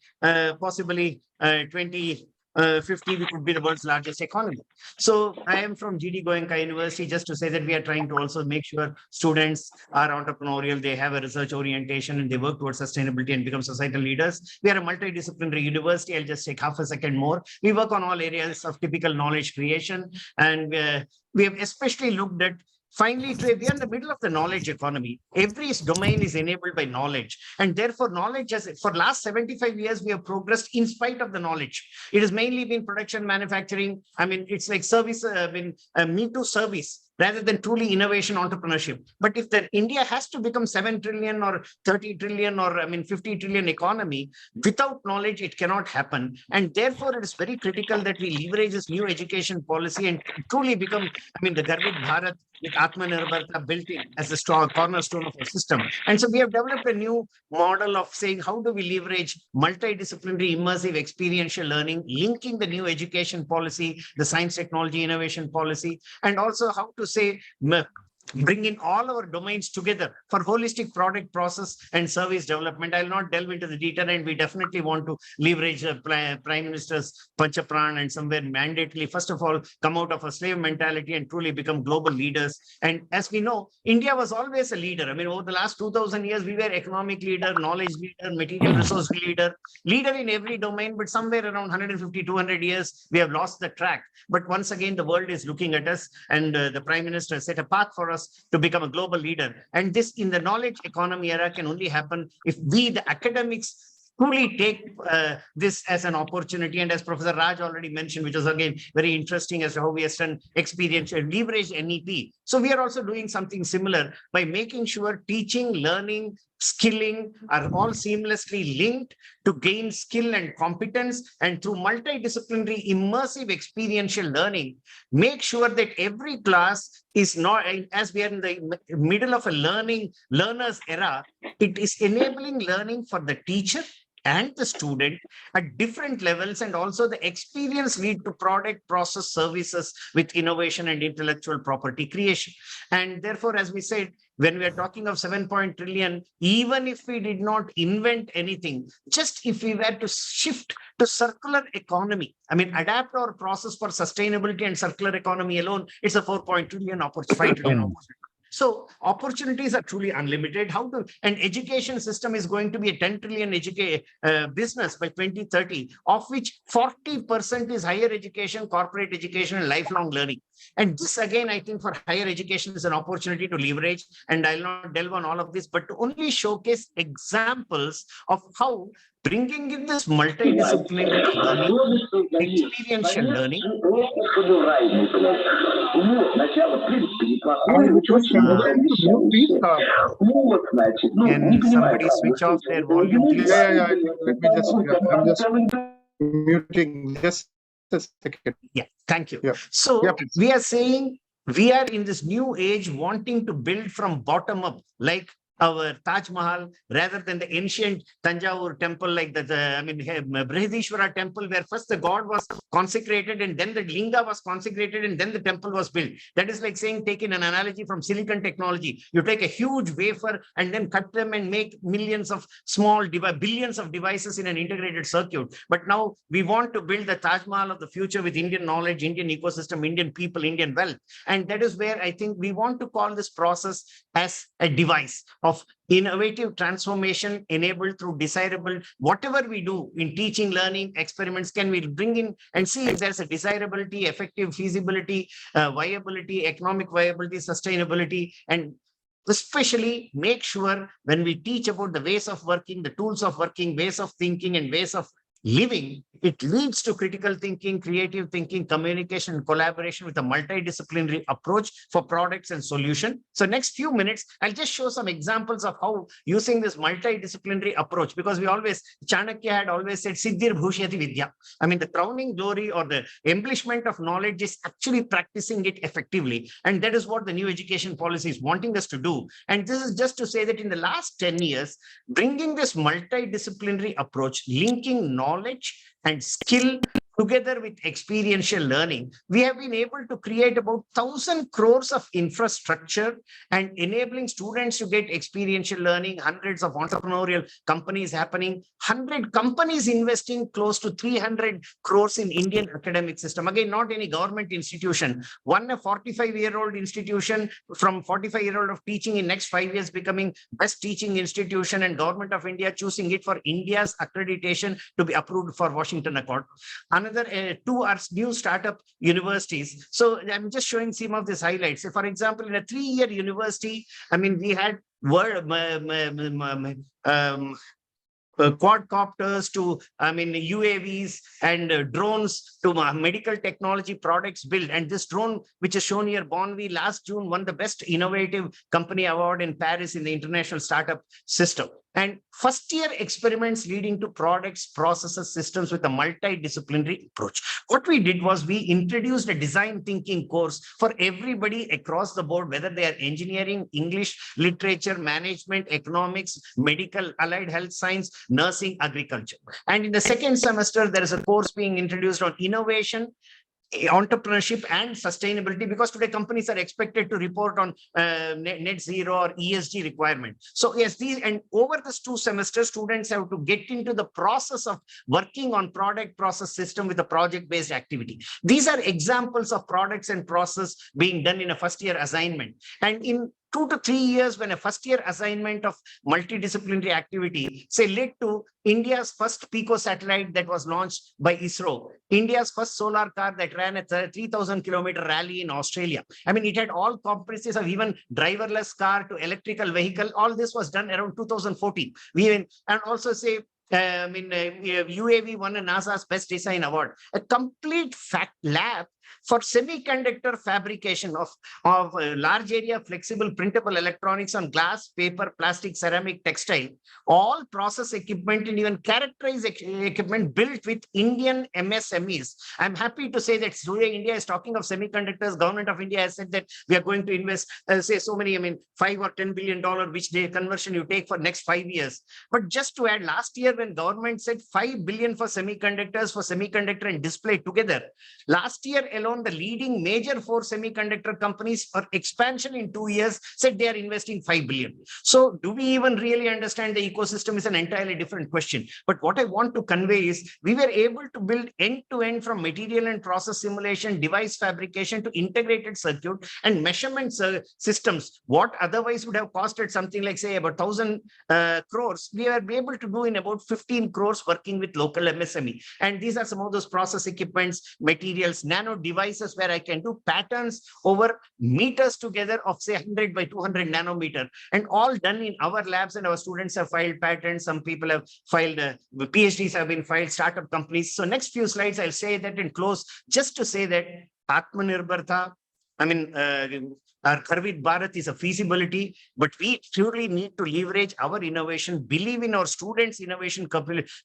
possibly 2050, we could be the world's largest economy. So I am from GD Goenka University, just to say that we are trying to also make sure students are entrepreneurial, they have a research orientation, and they work towards sustainability and become societal leaders. We are a multidisciplinary university. I'll just take half a second more. We work on all areas of typical knowledge creation. And we have especially looked at finally, we are in the middle of the knowledge economy. Every domain is enabled by knowledge. And therefore, knowledge has, for the last 75 years, we have progressed in spite of the knowledge. It has mainly been production, manufacturing. It's like service, me too service, rather than truly innovation entrepreneurship. But if India has to become 7 trillion or 30 trillion or 50 trillion economy, without knowledge, it cannot happen. And therefore, it is very critical that we leverage this new education policy and truly become, the Garvit Bharat with Atmanirbharta built in as the strong cornerstone of our system. And so we have developed a new model of saying, how do we leverage multidisciplinary, immersive, experiential learning, linking the new education policy, the science, technology, innovation policy, and also how to say, bring in all our domains together for holistic product, process, and service development. I'll not delve into the detail, and we definitely want to leverage Prime Minister's Panchapran and somewhere mandatorily, first of all, come out of a slave mentality and truly become global leaders. And as we know, India was always a leader. Over the last 2000 years, we were economic leader, knowledge leader, material resource leader in every domain, but somewhere around 150, 200 years, we have lost the track. But once again, the world is looking at us, and the Prime Minister set a path for us to become a global leader. And this in the knowledge economy era can only happen if we, the academics, truly take this as an opportunity. And as Professor Raj already mentioned, which was again very interesting as to how we have done experiential leverage NEP. So we are also doing something similar by making sure teaching, learning, skilling are all seamlessly linked to gain skill and competence, and through multidisciplinary immersive experiential learning, make sure that every class is not, as we are in the middle of a learner's era, it is enabling learning for the teacher and the student at different levels, and also the experience lead to product, process, services with innovation and intellectual property creation. And therefore, as we said, when we are talking of 7 trillion, even if we did not invent anything, just if we were to shift to circular economy, I mean, adapt our process for sustainability and circular economy alone, it's a 4 trillion opportunity, 5 trillion opportunity. So opportunities are truly unlimited. And education system is going to be a 10 trillion business by 2030, of which 40% is higher education, corporate education, and lifelong learning. And this again, I think for higher education is an opportunity to leverage. And I'll not delve on all of this, but to only showcase examples of how bringing in this multidisciplinary learning, experiential learning. Can somebody switch off their volume, please? Yeah. Let me just, I'm just muting just a second. Yeah, thank you. Yeah. So Yeah, please. we are saying we are in this new age wanting to build from bottom up, like our Taj Mahal, rather than the ancient Tanjavur temple, like Brihadishwara temple, where first the god was consecrated and then the linga was consecrated and then the temple was built. That is like saying, taking an analogy from silicon technology. You take a huge wafer and then cut them and make millions of small billions of devices in an integrated circuit. But now we want to build the Taj Mahal of the future with Indian knowledge, Indian ecosystem, Indian people, Indian wealth. And that is where I think we want to call this process as a device of innovative transformation enabled through desirable. Whatever we do in teaching, learning, experiments, can we bring in and see if there's a desirability, effective feasibility, viability, economic viability, sustainability, and especially make sure when we teach about the ways of working, the tools of working, ways of thinking, and ways of living, it leads to critical thinking, creative thinking, communication, and collaboration with a multidisciplinary approach for products and solution. So next few minutes, I'll just show some examples of how using this multidisciplinary approach, because we always, Chanakya had always said, Siddhir Bhushyati Vidya. I mean, the crowning glory or the embellishment of knowledge is actually practicing it effectively. And that is what the new education policy is wanting us to do. And this is just to say that in the last 10 years, bringing this multidisciplinary approach, linking knowledge and skill together with experiential learning, we have been able to create about 1,000 crores of infrastructure and enabling students to get experiential learning, hundreds of entrepreneurial companies happening, 100 companies investing close to 300 crores in Indian academic system. Again, not any government institution. One, a 45-year-old institution from 45-year-old of teaching in next 5 years becoming best teaching institution, and Government of India choosing it for India's accreditation to be approved for Washington Accord. Another two are new startup universities. So I'm just showing some of these highlights. So for example, in a 3-year university, I mean, we had quadcopters to, UAVs and drones to medical technology products built. And this drone, which is shown here, Bonvi, last June won the best innovative company award in Paris in the international startup system. And first-year experiments leading to products, processes, systems with a multidisciplinary approach. What we did was we introduced a design thinking course for everybody across the board, whether they are engineering, English, literature, management, economics, medical, allied health science, nursing, agriculture. And in the second semester, there is a course being introduced on innovation, entrepreneurship, and sustainability, because today companies are expected to report on net zero or ESG requirement. So yes, these, and over this 2 semesters, students have to get into the process of working on product process system with a project-based activity. These are examples of products and process being done in a first-year assignment. And in 2 to 3 years, when a first-year assignment of multidisciplinary activity, say, led to India's first Pico satellite that was launched by ISRO, India's first solar car that ran a 3,000-kilometer rally in Australia. I mean, it had all competencies of even driverless car to electrical vehicle. All this was done around 2014. And also say, UAV won a NASA's Best Design Award. A complete lab for semiconductor fabrication of large area flexible printable electronics on glass, paper, plastic, ceramic, textile, all process equipment and even characterized equipment built with Indian MSMEs. I'm happy to say that today India is talking of semiconductors. Government of India has said that we are going to invest, say so many, $5 or $10 billion, which day conversion you take for next 5 years. But just to add, last year when government said 5 billion for semiconductor and display together, last year alone, the leading major 4 semiconductor companies for expansion in 2 years said they are investing 5 billion. So do we even really understand the ecosystem is an entirely different question. But what I want to convey is we were able to build end-to-end from material and process simulation, device fabrication to integrated circuit and measurement systems. What otherwise would have costed something like say about 1,000 crores, we were able to do in about 15 crores working with local MSME. And these are some of those process equipments, materials, nano devices where I can do patterns over meters together of say 100 by 200 nanometer, and all done in our labs, and our students have filed patents. Some people have filed, PhDs have been filed, startup companies. So next few slides, I'll say that and close just to say that Atmanirbharta, our Garvit Bharat is a feasibility, but we truly need to leverage our innovation, believe in our students' innovation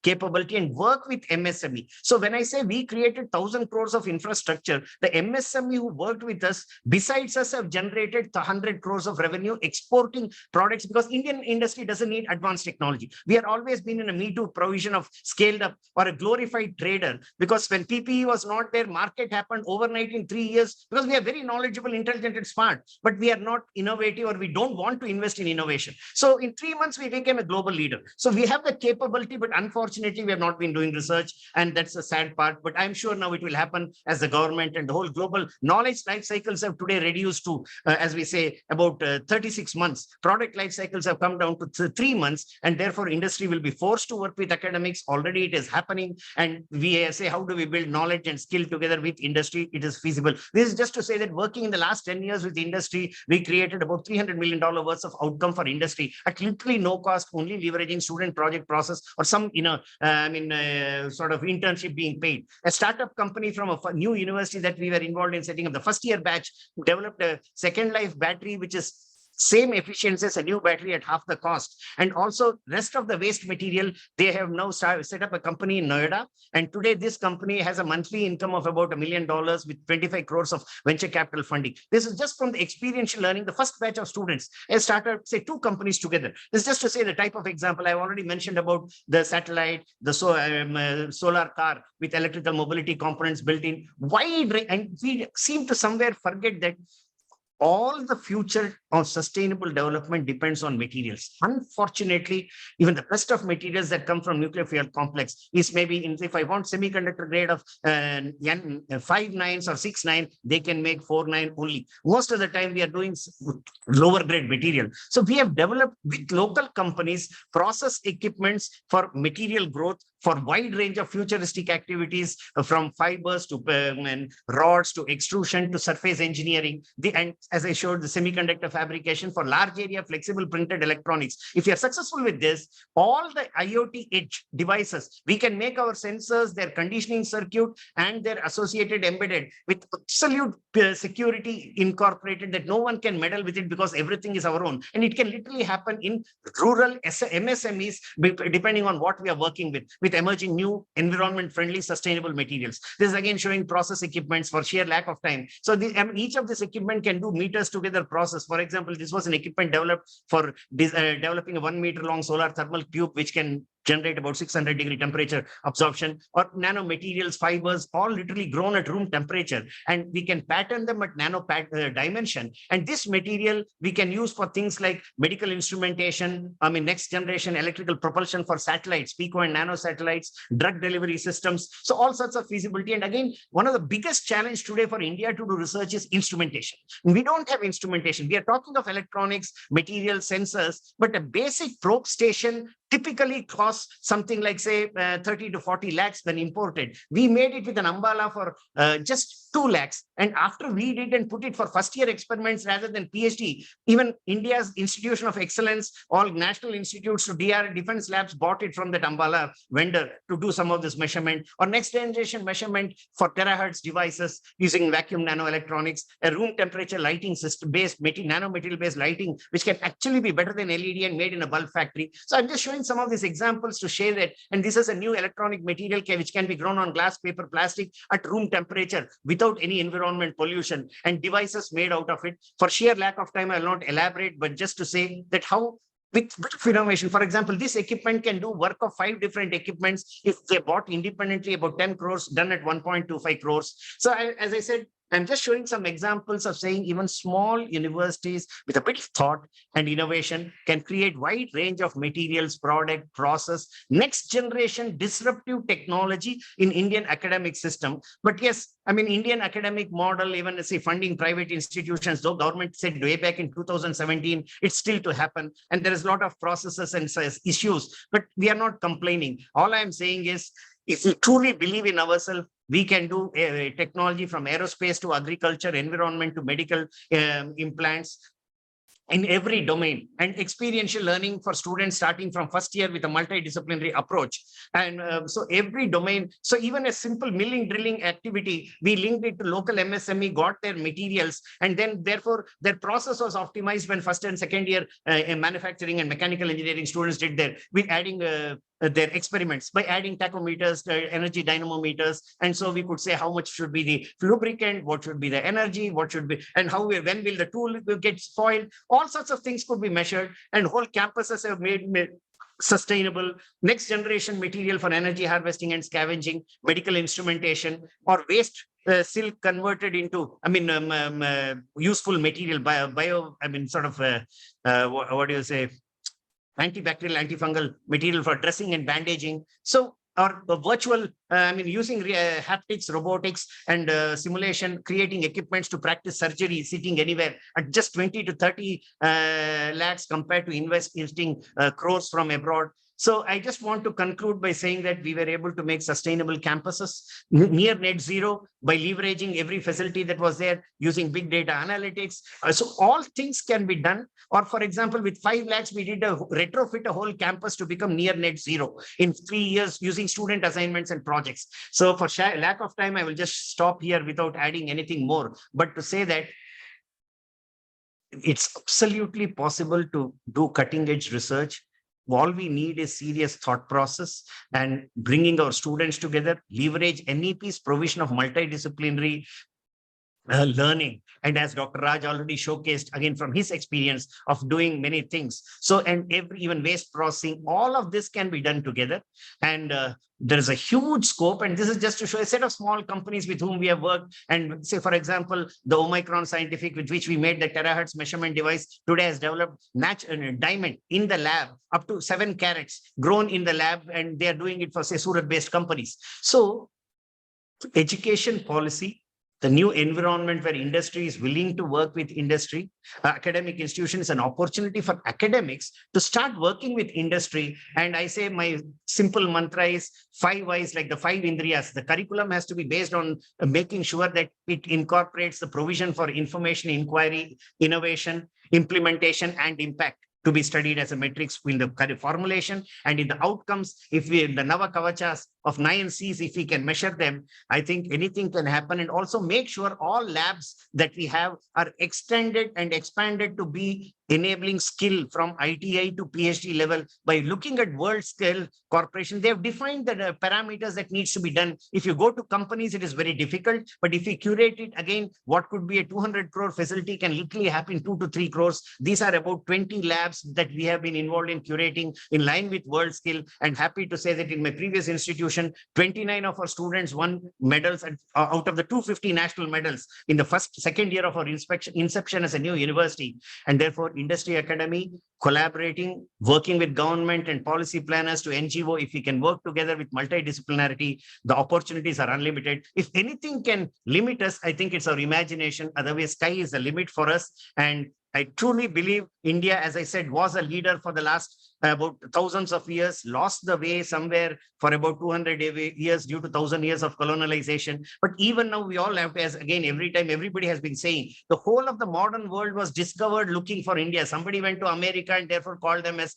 capability, and work with MSME. So when I say we created 1,000 crores of infrastructure, the MSME who worked with us, besides us, have generated 100 crores of revenue exporting products, because Indian industry doesn't need advanced technology. We have always been in a Me Too provision of scaled up or a glorified trader, because when PPE was not there, market happened overnight in 3 years, because we are very knowledgeable, intelligent, and smart, but we are not innovative, or we don't want to invest in innovation. So in 3 months, we became a global leader. So we have the capability, but unfortunately, we have not been doing research, and that's the sad part. But I'm sure now it will happen as the government and the whole global knowledge life cycles have today reduced to, as we say, about 36 months. Product life cycles have come down to 3 months, and therefore industry will be forced to work with academics. Already it is happening, and we say, how do we build knowledge and skill together with industry? It is feasible. This is just to say that working in the last 10 years with industry, we created about $300 million worth of outcome for industry at literally no cost, only leveraging student project process or some, sort of internship being paid. A startup company from a new university that we were involved in setting up, the first year batch developed a second life battery, which is same efficiency as a new battery at half the cost. And also rest of the waste material, they have now set up a company in Noida. And today this company has a monthly income of about $1 million with 25 crores of venture capital funding. This is just from the experiential learning, the first batch of students has started, say, 2 companies together. This is just to say the type of example. I've already mentioned about the satellite, the solar car with electrical mobility components built in. And we seem to somewhere forget that all the future of sustainable development depends on materials. Unfortunately, even the best of materials that come from nuclear fuel complex is maybe, if I want semiconductor grade of 5 nines or 6 9, they can make 4 9 only. Most of the time we are doing lower grade material. So we have developed with local companies process equipments for material growth for wide range of futuristic activities, from fibers to rods to extrusion to surface engineering. And as I showed, the semiconductor fabrication for large area flexible printed electronics. If you are successful with this, all the IoT edge devices, we can make our sensors, their conditioning circuit, and their associated embedded with absolute security incorporated, that no one can meddle with it because everything is our own. And it can literally happen in rural MSMEs, depending on what we are working with emerging new environment-friendly sustainable materials. This is again showing process equipments for sheer lack of time. So each of this equipment can do meters together process. For example, this was an equipment developed for developing a 1 meter long solar thermal tube, which can generate about 600-degree temperature absorption, or nanomaterials, fibers, all literally grown at room temperature. And we can pattern them at nano dimension. And this material we can use for things like medical instrumentation, next generation electrical propulsion for satellites, pico and nano satellites, drug delivery systems. So all sorts of feasibility. And again, one of the biggest challenge today for India to do research is instrumentation. We don't have instrumentation. We are talking of electronics, materials, sensors, but a basic probe station typically costs something like, say, 30 to 40 lakhs when imported. We made it with an Ambala for just 2 lakhs. And after we did and put it for first year experiments rather than PhD, even India's Institution of Excellence, all national institutes to DR defense labs bought it from that Ambala vendor to do some of this measurement, or next generation measurement for terahertz devices using vacuum nanoelectronics, a room temperature lighting system based nanomaterial based lighting, which can actually be better than LED and made in a bulk factory. So I'm just showing some of these examples to share that, and this is a new electronic material which can be grown on glass, paper, plastic at room temperature without any environment pollution, and devices made out of it. For sheer lack of time, I will not elaborate, but just to say that how with innovation, for example, this equipment can do work of 5 different equipments if they bought independently, about 10 crores, done at 1.25 crores. So as I said, I'm just showing some examples of saying even small universities with a bit of thought and innovation can create wide range of materials, product, process, next generation disruptive technology in Indian academic system. But yes, I mean, Indian academic model, even let's say funding private institutions, though government said way back in 2017, it's still to happen. And there is a lot of processes and issues, but we are not complaining. All I'm saying is, if we truly believe in ourselves, we can do technology from aerospace to agriculture, environment to medical implants in every domain, and experiential learning for students starting from first year with a multidisciplinary approach. And so every domain, so even a simple milling drilling activity, we linked it to local MSME, got their materials, and then therefore their process was optimized when first and second year in manufacturing and mechanical engineering students did their, with adding their experiments by adding tachometers, energy dynamometers. And so we could say how much should be the lubricant, what should be the energy, what should be, and how, when will the tool get spoiled? All sorts of things could be measured, and whole campuses have made sustainable, next generation material for energy harvesting and scavenging, medical instrumentation, or waste silk converted into, I mean, useful material, I mean, sort of, what do you say? Antibacterial, antifungal material for dressing and bandaging. So, or virtual, I mean, using haptics, robotics, and simulation, creating equipments to practice surgery, sitting anywhere at just 20 to 30 lakhs compared to investing crores from abroad. So I just want to conclude by saying that we were able to make sustainable campuses near net zero by leveraging every facility that was there, using big data analytics. So all things can be done. Or for example, with 5 lakhs, we did retrofit a whole campus to become near net zero in 3 years using student assignments and projects. So for lack of time, I will just stop here without adding anything more, but to say that it's absolutely possible to do cutting edge research. All we need is serious thought process and bringing our students together, leverage NEP's provision of multidisciplinary learning. And as Dr. Raj already showcased, again, from his experience of doing many things. So, and even waste processing, all of this can be done together. And there is a huge scope. And this is just to show a set of small companies with whom we have worked. And say, for example, the Omicron Scientific, with which we made the terahertz measurement device, today has developed diamond in the lab, up to 7 carats grown in the lab. And they are doing it for, say, Surat-based companies. So education policy, the new environment where industry is willing to work with industry, academic institutions, an opportunity for academics to start working with industry. And I say my simple mantra is 5 Ys, like the 5 Indriyas. The curriculum has to be based on making sure that it incorporates the provision for information, inquiry, innovation, implementation, and impact to be studied as a metrics in the formulation and in the outcomes. If we, the Nava Kavachas of 9 Cs, if we can measure them, I think anything can happen. And also make sure all labs that we have are extended and expanded to be enabling skill from ITI to PhD level by looking at world scale corporation. They have defined the parameters that needs to be done. If you go to companies, it is very difficult. But if we curate it again, what could be a 200 crore facility can literally happen 2 to 3 crores. These are about 20 labs that we have been involved in curating in line with world skill. And happy to say that in my previous institution, 29 of our students won medals out of the 250 national medals in the second year of our inception as a new university. And therefore, industry academy, collaborating, working with government and policy planners to NGO, if we can work together with multidisciplinarity, the opportunities are unlimited. If anything can limit us, I think it's our imagination. Otherwise, sky is the limit for us. And I truly believe India, as I said, was a leader for the last about thousands of years, lost the way somewhere for about 200 years due to 1,000 years of colonialization. But even now, we all have to, as again, every time everybody has been saying, the whole of the modern world was discovered looking for India. Somebody went to America and therefore called them as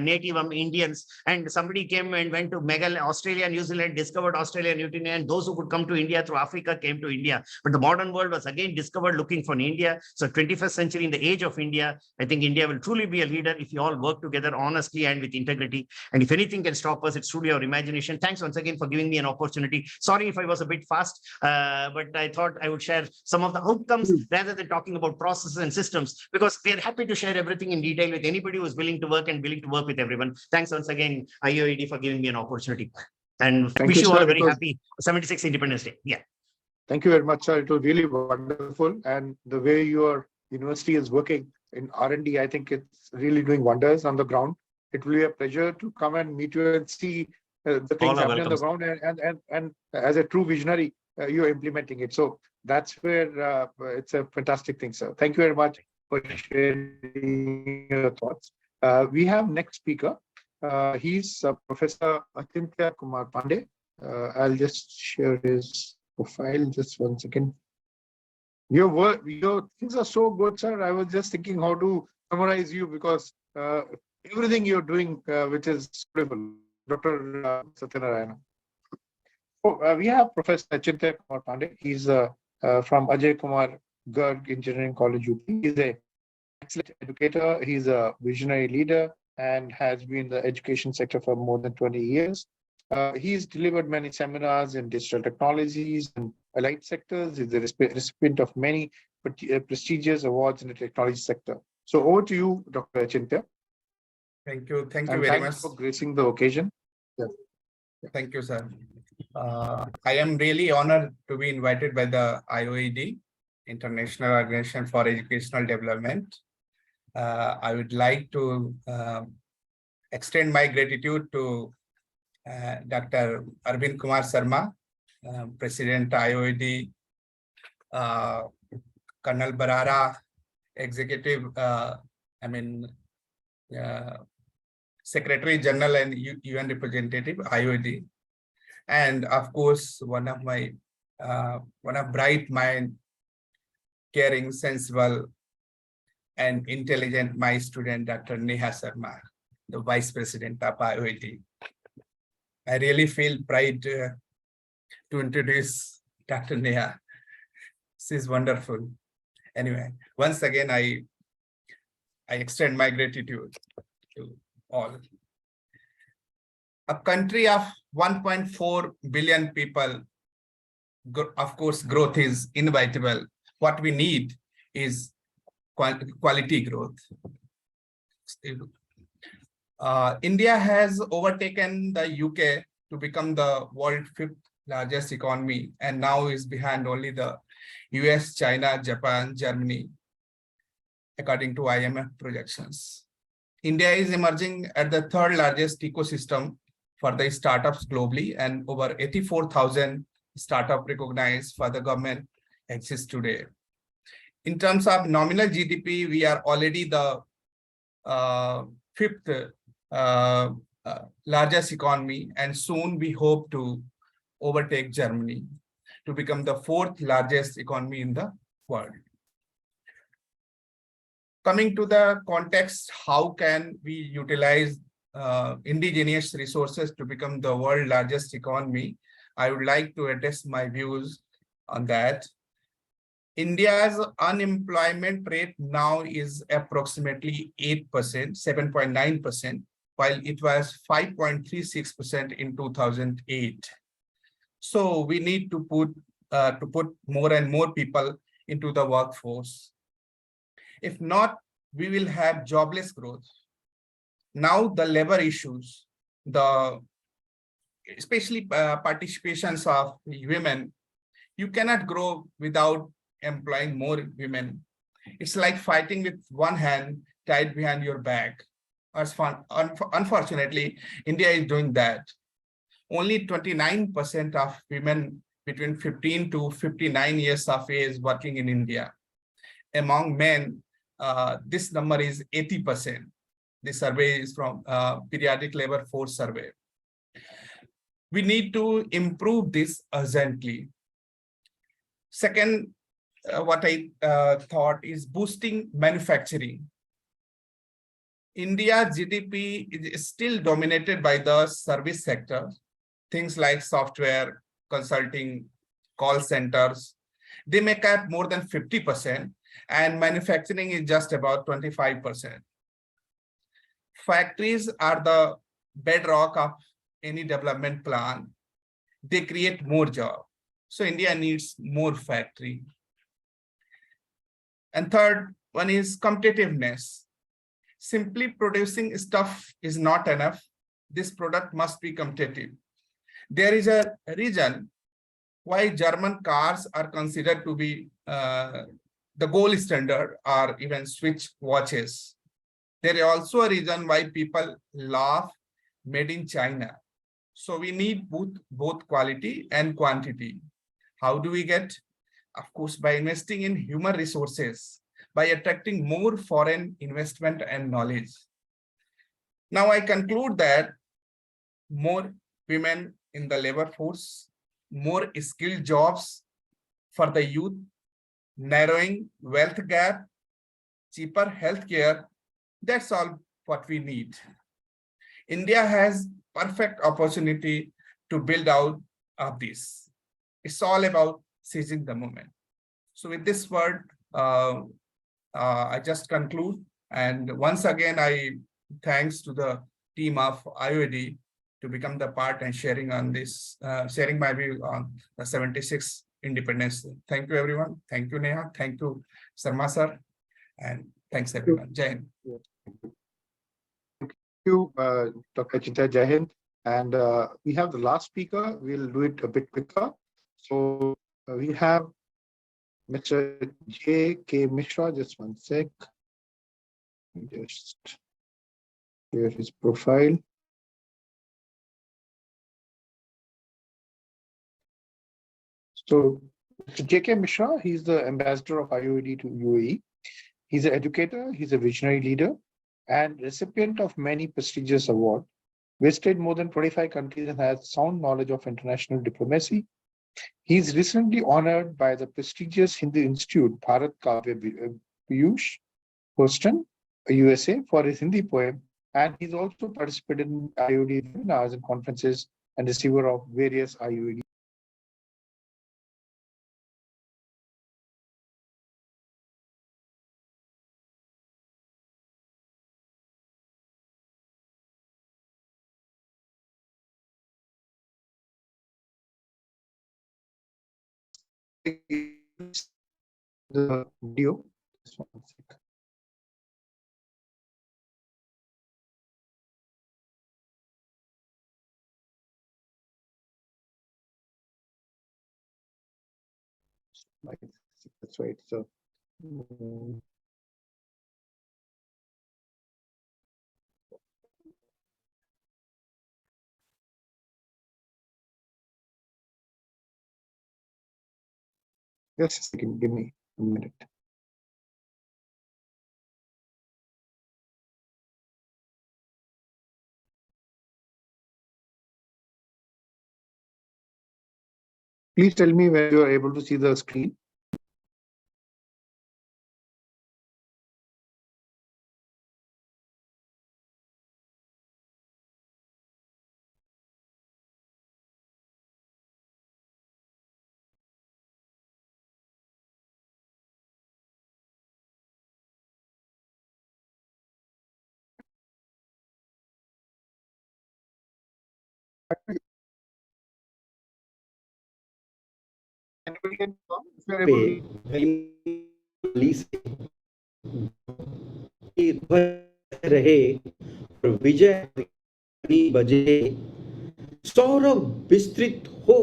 native Indians. And somebody came and went to Australia, New Zealand, discovered Australia, New Guinea, and those who could come to India through Africa came to India. But the modern world was again discovered looking for India. So 21st century, in the age of India, I think India will truly be a leader if we all work together honestly and with integrity. And if anything can stop us, it's truly our imagination. Thanks once again for giving me an opportunity. Sorry if I was a bit fast, but I thought I would share some of the outcomes rather than talking about processes and systems, because we are happy to share everything in detail with anybody who is willing to work and willing to work with everyone. Thanks once again, IOED, for giving me an opportunity. And wish you all a very happy 76th Independence Day. Yeah. Thank you very much, sir. It was really wonderful. And the way your university is working in R&D, I think it's really doing wonders on the ground. It will be a pleasure to come and meet you and see the things happening on the ground. And as a true visionary, you're implementing it. So that's where it's a fantastic thing, sir. Thank you very much for sharing your thoughts. We have next speaker. He's Professor Achintya Kumar Pandey. I'll just share his profile just 1 second. Your things are so good, sir. I was just thinking how to summarize you, because everything you're doing, which is beautiful, Dr. Satyanarayana. So we have Professor Achintya Kumar Pandey. He's from Ajay Kumar Garg Engineering College, UP. He's an excellent educator. He's a visionary leader and has been in the education sector for more than 20 years. He's delivered many seminars in digital technologies and allied sectors. He's the recipient of many prestigious awards in the technology sector. So over to you, Dr. Achintya. Thank you. Thank you very much for gracing the occasion. Yeah. Thank you, sir. I am really honored to be invited by the IOED, International Organization for Educational Development. I would like to extend my gratitude to Dr. Arvind Kumar Sharma, President IOED, Colonel Barara, Executive, Secretary General and UN Representative, IOED, and of course, one of bright mind, caring, sensible, and intelligent, my student, Dr. Neha Sharma, the Vice President of IOED. I really feel pride to introduce Dr. Neha. She's wonderful. Anyway, once again, I extend my gratitude to all. A country of 1.4 billion people, of course, growth is inevitable. What we need is quality growth. India has overtaken the UK to become the world's 5th largest economy, and now is behind only the US, China, Japan, Germany, according to IMF projections. India is emerging at the 3rd largest ecosystem for the startups globally, and over 84,000 startups recognized for the government exist today. In terms of nominal GDP, we are already the 5th largest economy, and soon we hope to overtake Germany to become the 4th largest economy in the world. Coming to the context, how can we utilize indigenous resources to become the world's largest economy? I would like to address my views on that. India's unemployment rate now is approximately 8%, 7.9%, while it was 5.36% in 2008. So we need to put more and more people into the workforce. If not, we will have jobless growth. Now the labor issues, especially participations of women, you cannot grow without employing more women. It's like fighting with one hand tied behind your back. Unfortunately, India is doing that. Only 29% of women between 15 to 59 years of age working in India. Among men, this number is 80%. This survey is from Periodic Labor Force Survey. We need to improve this urgently. Second, what I thought is boosting manufacturing. India GDP is still dominated by the service sector, things like software, consulting, call centers. They make up more than 50%, and manufacturing is just about 25%. Factories are the bedrock of any development plan. They create more jobs. So India needs more factory. And third one is competitiveness. Simply producing stuff is not enough. This product must be competitive. There is a reason why German cars are considered to be the gold standard, or even switch watches. There is also a reason why people love made in China. So we need both quality and quantity. How do we get? Of course, by investing in human resources, by attracting more foreign investment and knowledge. Now I conclude that more women in the labor force, more skilled jobs for the youth, narrowing wealth gap, cheaper healthcare, that's all what we need. India has perfect opportunity to build out of this. It's all about seizing the moment. So with this word, I just conclude. And once again, I thanks to the team of IOED to become the part and sharing on this, sharing my view on the 76th Independence. Thank you, everyone. Thank you, Neha. Thank you, Sarma sir. And thanks, everyone. Jai Hind. Thank you, Dr. Chinta. Jai Hind. And we have the last speaker. We'll do it a bit quicker. So we have Mr. J.K. Mishra. Just one sec. Just share his profile. So Mr. J.K. Mishra, he's the ambassador of IOED to UAE. He's an educator, he's a visionary leader, and recipient of many prestigious awards. Visited more than 25 countries and has sound knowledge of international diplomacy. He's recently honored by the prestigious Hindi Institute, Bharat Piyush, Houston, USA, for his Hindi poem. And he's also participated in IOED webinars and conferences and receiver of various IOED. The video. Just one sec. That's right. So just a second, give me a minute. Please tell me when you are able to see the screen. Anybody can come if you are able to. रहे और विजय बजे सौरभ विस्तृत हो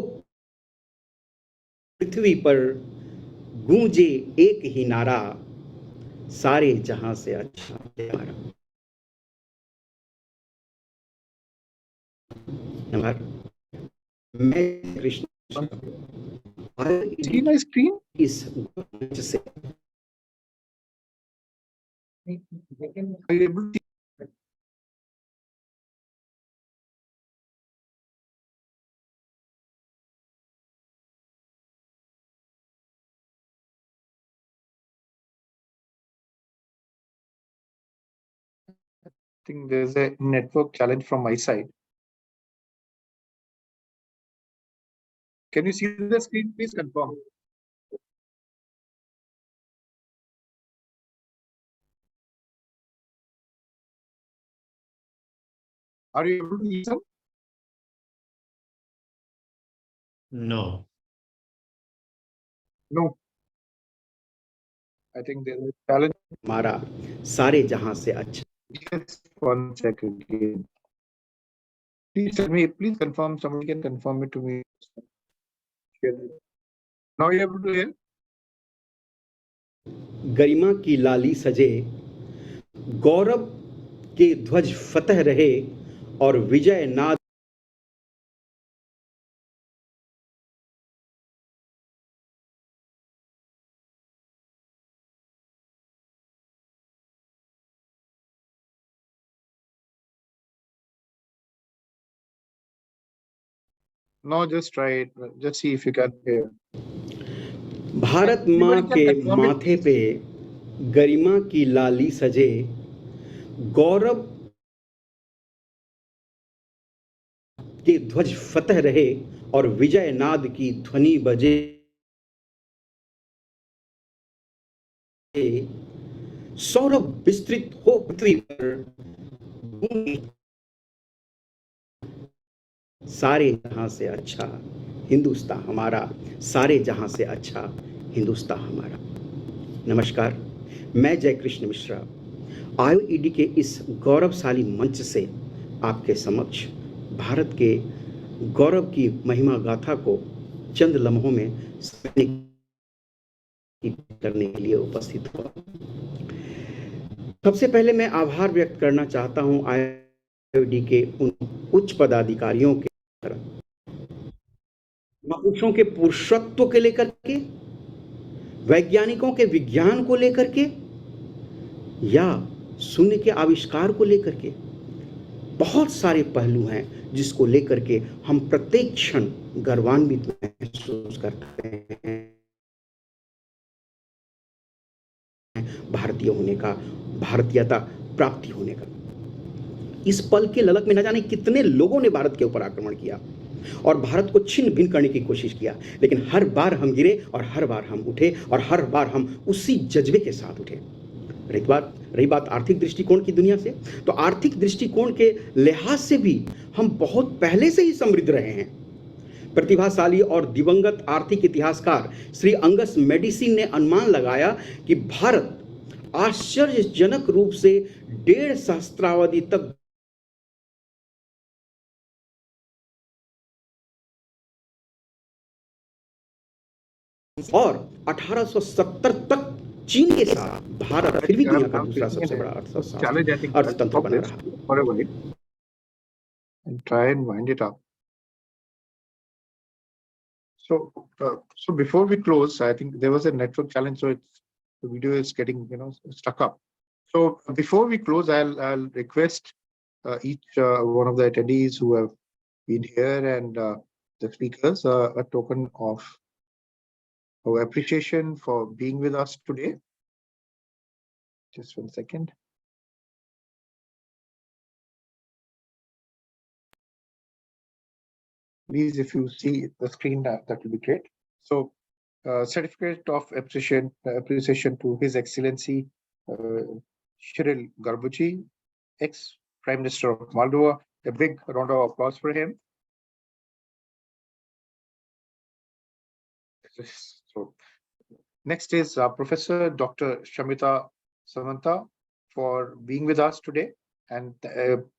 पृथ्वी पर गूंजे एक ही नारा सारे जहां से अच्छा हमारा। मैं कृष्ण See my screen? इस से Are you able to see? think there's a network challenge from my side. Can you see the screen? Please confirm. Are you able to listen? No. No. I think there's a challenge. हमारा सारे जहां से अच्छा Just 1 second again. Please tell me, please confirm. Somebody can confirm it to me. Now you're able to hear? गरिमा की लाली सजे, गौरव के ध्वज फतह रहे और विजय नाद No, just try it. Just see if you can hear. Bharat माँ के माथे पे गरिमा की लाली सजे, गौरव के ध्वज फतह रहे और विजय नाद की ध्वनि बजे। सौरभ विस्तृत हो पृथ्वी पर, सारे जहां से अच्छा हिंदुस्तान हमारा, सारे जहां से अच्छा हिंदुस्तान हमारा। नमस्कार, मैं जय कृष्ण मिश्रा IOED के इस गौरवशाली मंच से आपके समक्ष भारत के गौरव की महिमा गाथा को चंद लम्हों में करने के लिए उपस्थित हुआ। सबसे पहले मैं आभार व्यक्त करना चाहता हूं IOED के उन उच्च पदाधिकारियों के, महापुरुषों के पुरुषत्व के लेकर के, वैज्ञानिकों के विज्ञान को लेकर के, या शून्य के आविष्कार को लेकर के। बहुत सारे पहलू हैं जिसको लेकर के हम प्रत्येक क्षण गर्वान्वित महसूस करते हैं भारतीय होने का, भारतीयता प्राप्ति होने का। इस पल के ललक में न जाने कितने लोगों ने भारत के ऊपर आक्रमण किया और भारत को छिन्न भिन्न करने की कोशिश किया, लेकिन हर बार हम गिरे और हर बार हम उठे और हर बार हम उसी जज्बे के साथ उठे। रही बात आर्थिक दृष्टिकोण की दुनिया से, तो आर्थिक दृष्टिकोण के लिहाज से भी हम बहुत पहले से ही समृद्ध रहे हैं। प्रतिभाशाली और दिवंगत आर्थिक इतिहासकार श्री अंगस मेडिसिन ने अनुमान लगाया कि भारत आश्चर्यजनक रूप से 1.5 सहस्त्रावधि तक और 1870 तक चीन के साथ भारत फिर भी दुनिया का दूसरा सबसे बड़ा अर्थतंत्र बना रहा। And try and wind it up. So before we close, I think there was a network challenge, so the video is getting stuck up. So before we close, I'll request each one of the attendees who have been here and the speakers a token of our appreciation for being with us today. Just 1 second. Please, if you see the screen, that will be great. So, certificate of appreciation to His Excellency Cyril Garbuchi, ex-Prime Minister of Moldova. A big round of applause for him. So, next is Professor Dr. Shamita Samanta for being with us today, and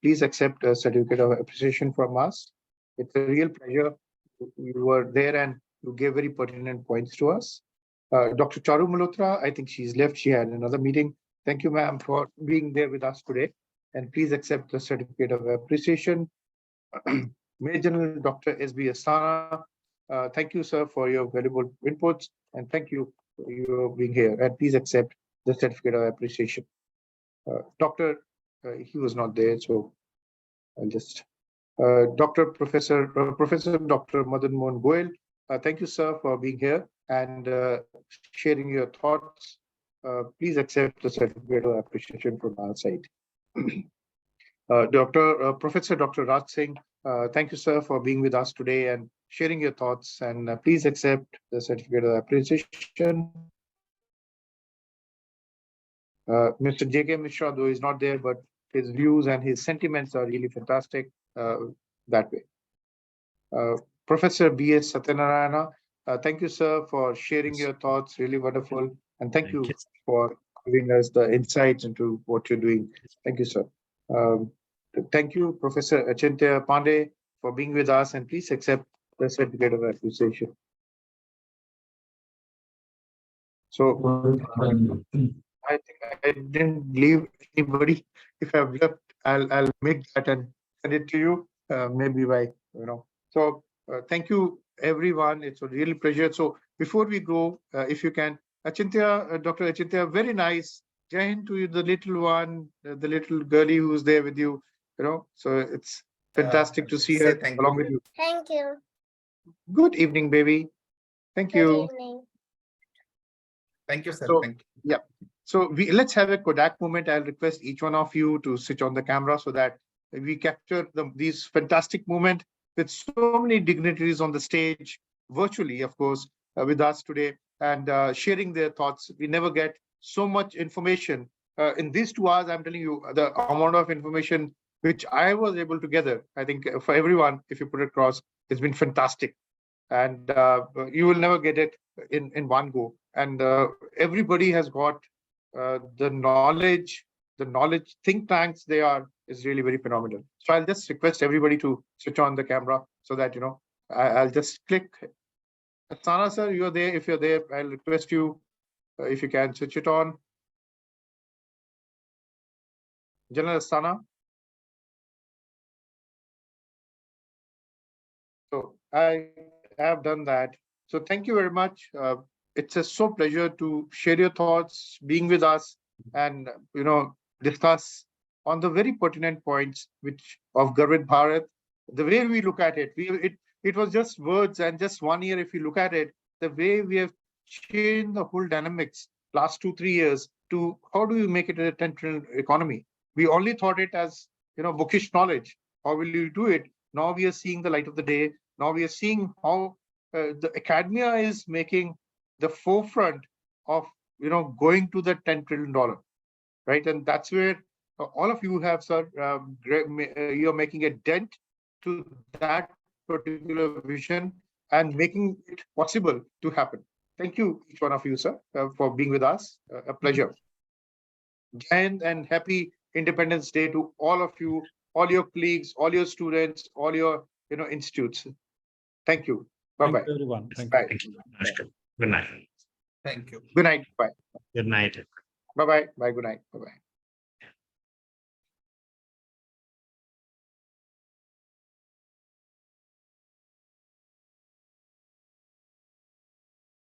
please accept a certificate of appreciation from us. It's a real pleasure. You were there and you gave very pertinent points to us. Dr. Charu Malhotra, I think she's left. She had another meeting. Thank you, ma'am, for being there with us today. And please accept the certificate of appreciation. Major General Dr. S.B. Astana, thank you, sir, for your valuable inputs. And thank you for your being here. And please accept the certificate of appreciation. Doctor, he was not there, so I'll just Professor Dr. Madan Mohan Goel, thank you, sir, for being here and sharing your thoughts. Please accept the certificate of appreciation from our side. Professor Dr. Raj Singh, thank you, sir, for being with us today and sharing your thoughts. And please accept the certificate of appreciation. Mr. J.K. Mishra, though he's not there, but his views and his sentiments are really fantastic that way. Professor B.S. Satyanarayana, thank you, sir, for sharing your thoughts. Really wonderful. And thank you for giving us the insights into what you're doing. Thank you, sir. Thank you, Professor Achintya Pandey, for being with us. And please accept the certificate of appreciation. So I think I didn't leave anybody. If I've left, I'll make that and send it to you. Maybe by So thank you, everyone. It's a really pleasure. So before we go, if you can, Achintya, Dr. Achintya, very nice. Jai Hind to you, the little one, the little girlie who's there with you. So it's fantastic to see her along with you. Thank you. Good evening, baby. Thank you. Good evening. Thank you, sir. So, Thank you. yeah. So let's have a Kodak moment. I'll request each one of you to switch on the camera so that we capture these fantastic moments with so many dignitaries on the stage, virtually, of course, with us today and sharing their thoughts. We never get so much information. In these 2 hours, I'm telling you, the amount of information which I was able to gather, I think for everyone, if you put it across, it's been fantastic. And you will never get it in one go. And everybody has got the knowledge think tanks they are is really very phenomenal. So I'll just request everybody to switch on the camera so that, I'll just click. Asana, sir, you're there. If you're there, I'll request you, if you can switch it on. General Asana. So I have done that. So thank you very much. It's a so pleasure to share your thoughts, being with us, and discuss on the very pertinent points which of Garvit Bharat. The way we look at it, it was just words, and just 1 year, if you look at it, the way we have changed the whole dynamics last 2-3 years to how do you make it a 10 trillion economy? We only thought it as bookish knowledge. How will you do it? Now we are seeing the light of the day. Now we are seeing how the academia is making the forefront of going to the $10 trillion, right? And that's where all of you have, sir, you're making a dent to that particular vision and making it possible to happen. Thank you, each one of you, sir, for being with us. A pleasure. Jai Hind and happy Independence Day to all of you, all your colleagues, all your students, all your institutes. Thank you. Bye-bye. Thank you, everyone. Thank Bye. Thank you. Good night. Thank you. Good night. Bye. Good night. Bye-bye. Bye. Good night. Bye-bye.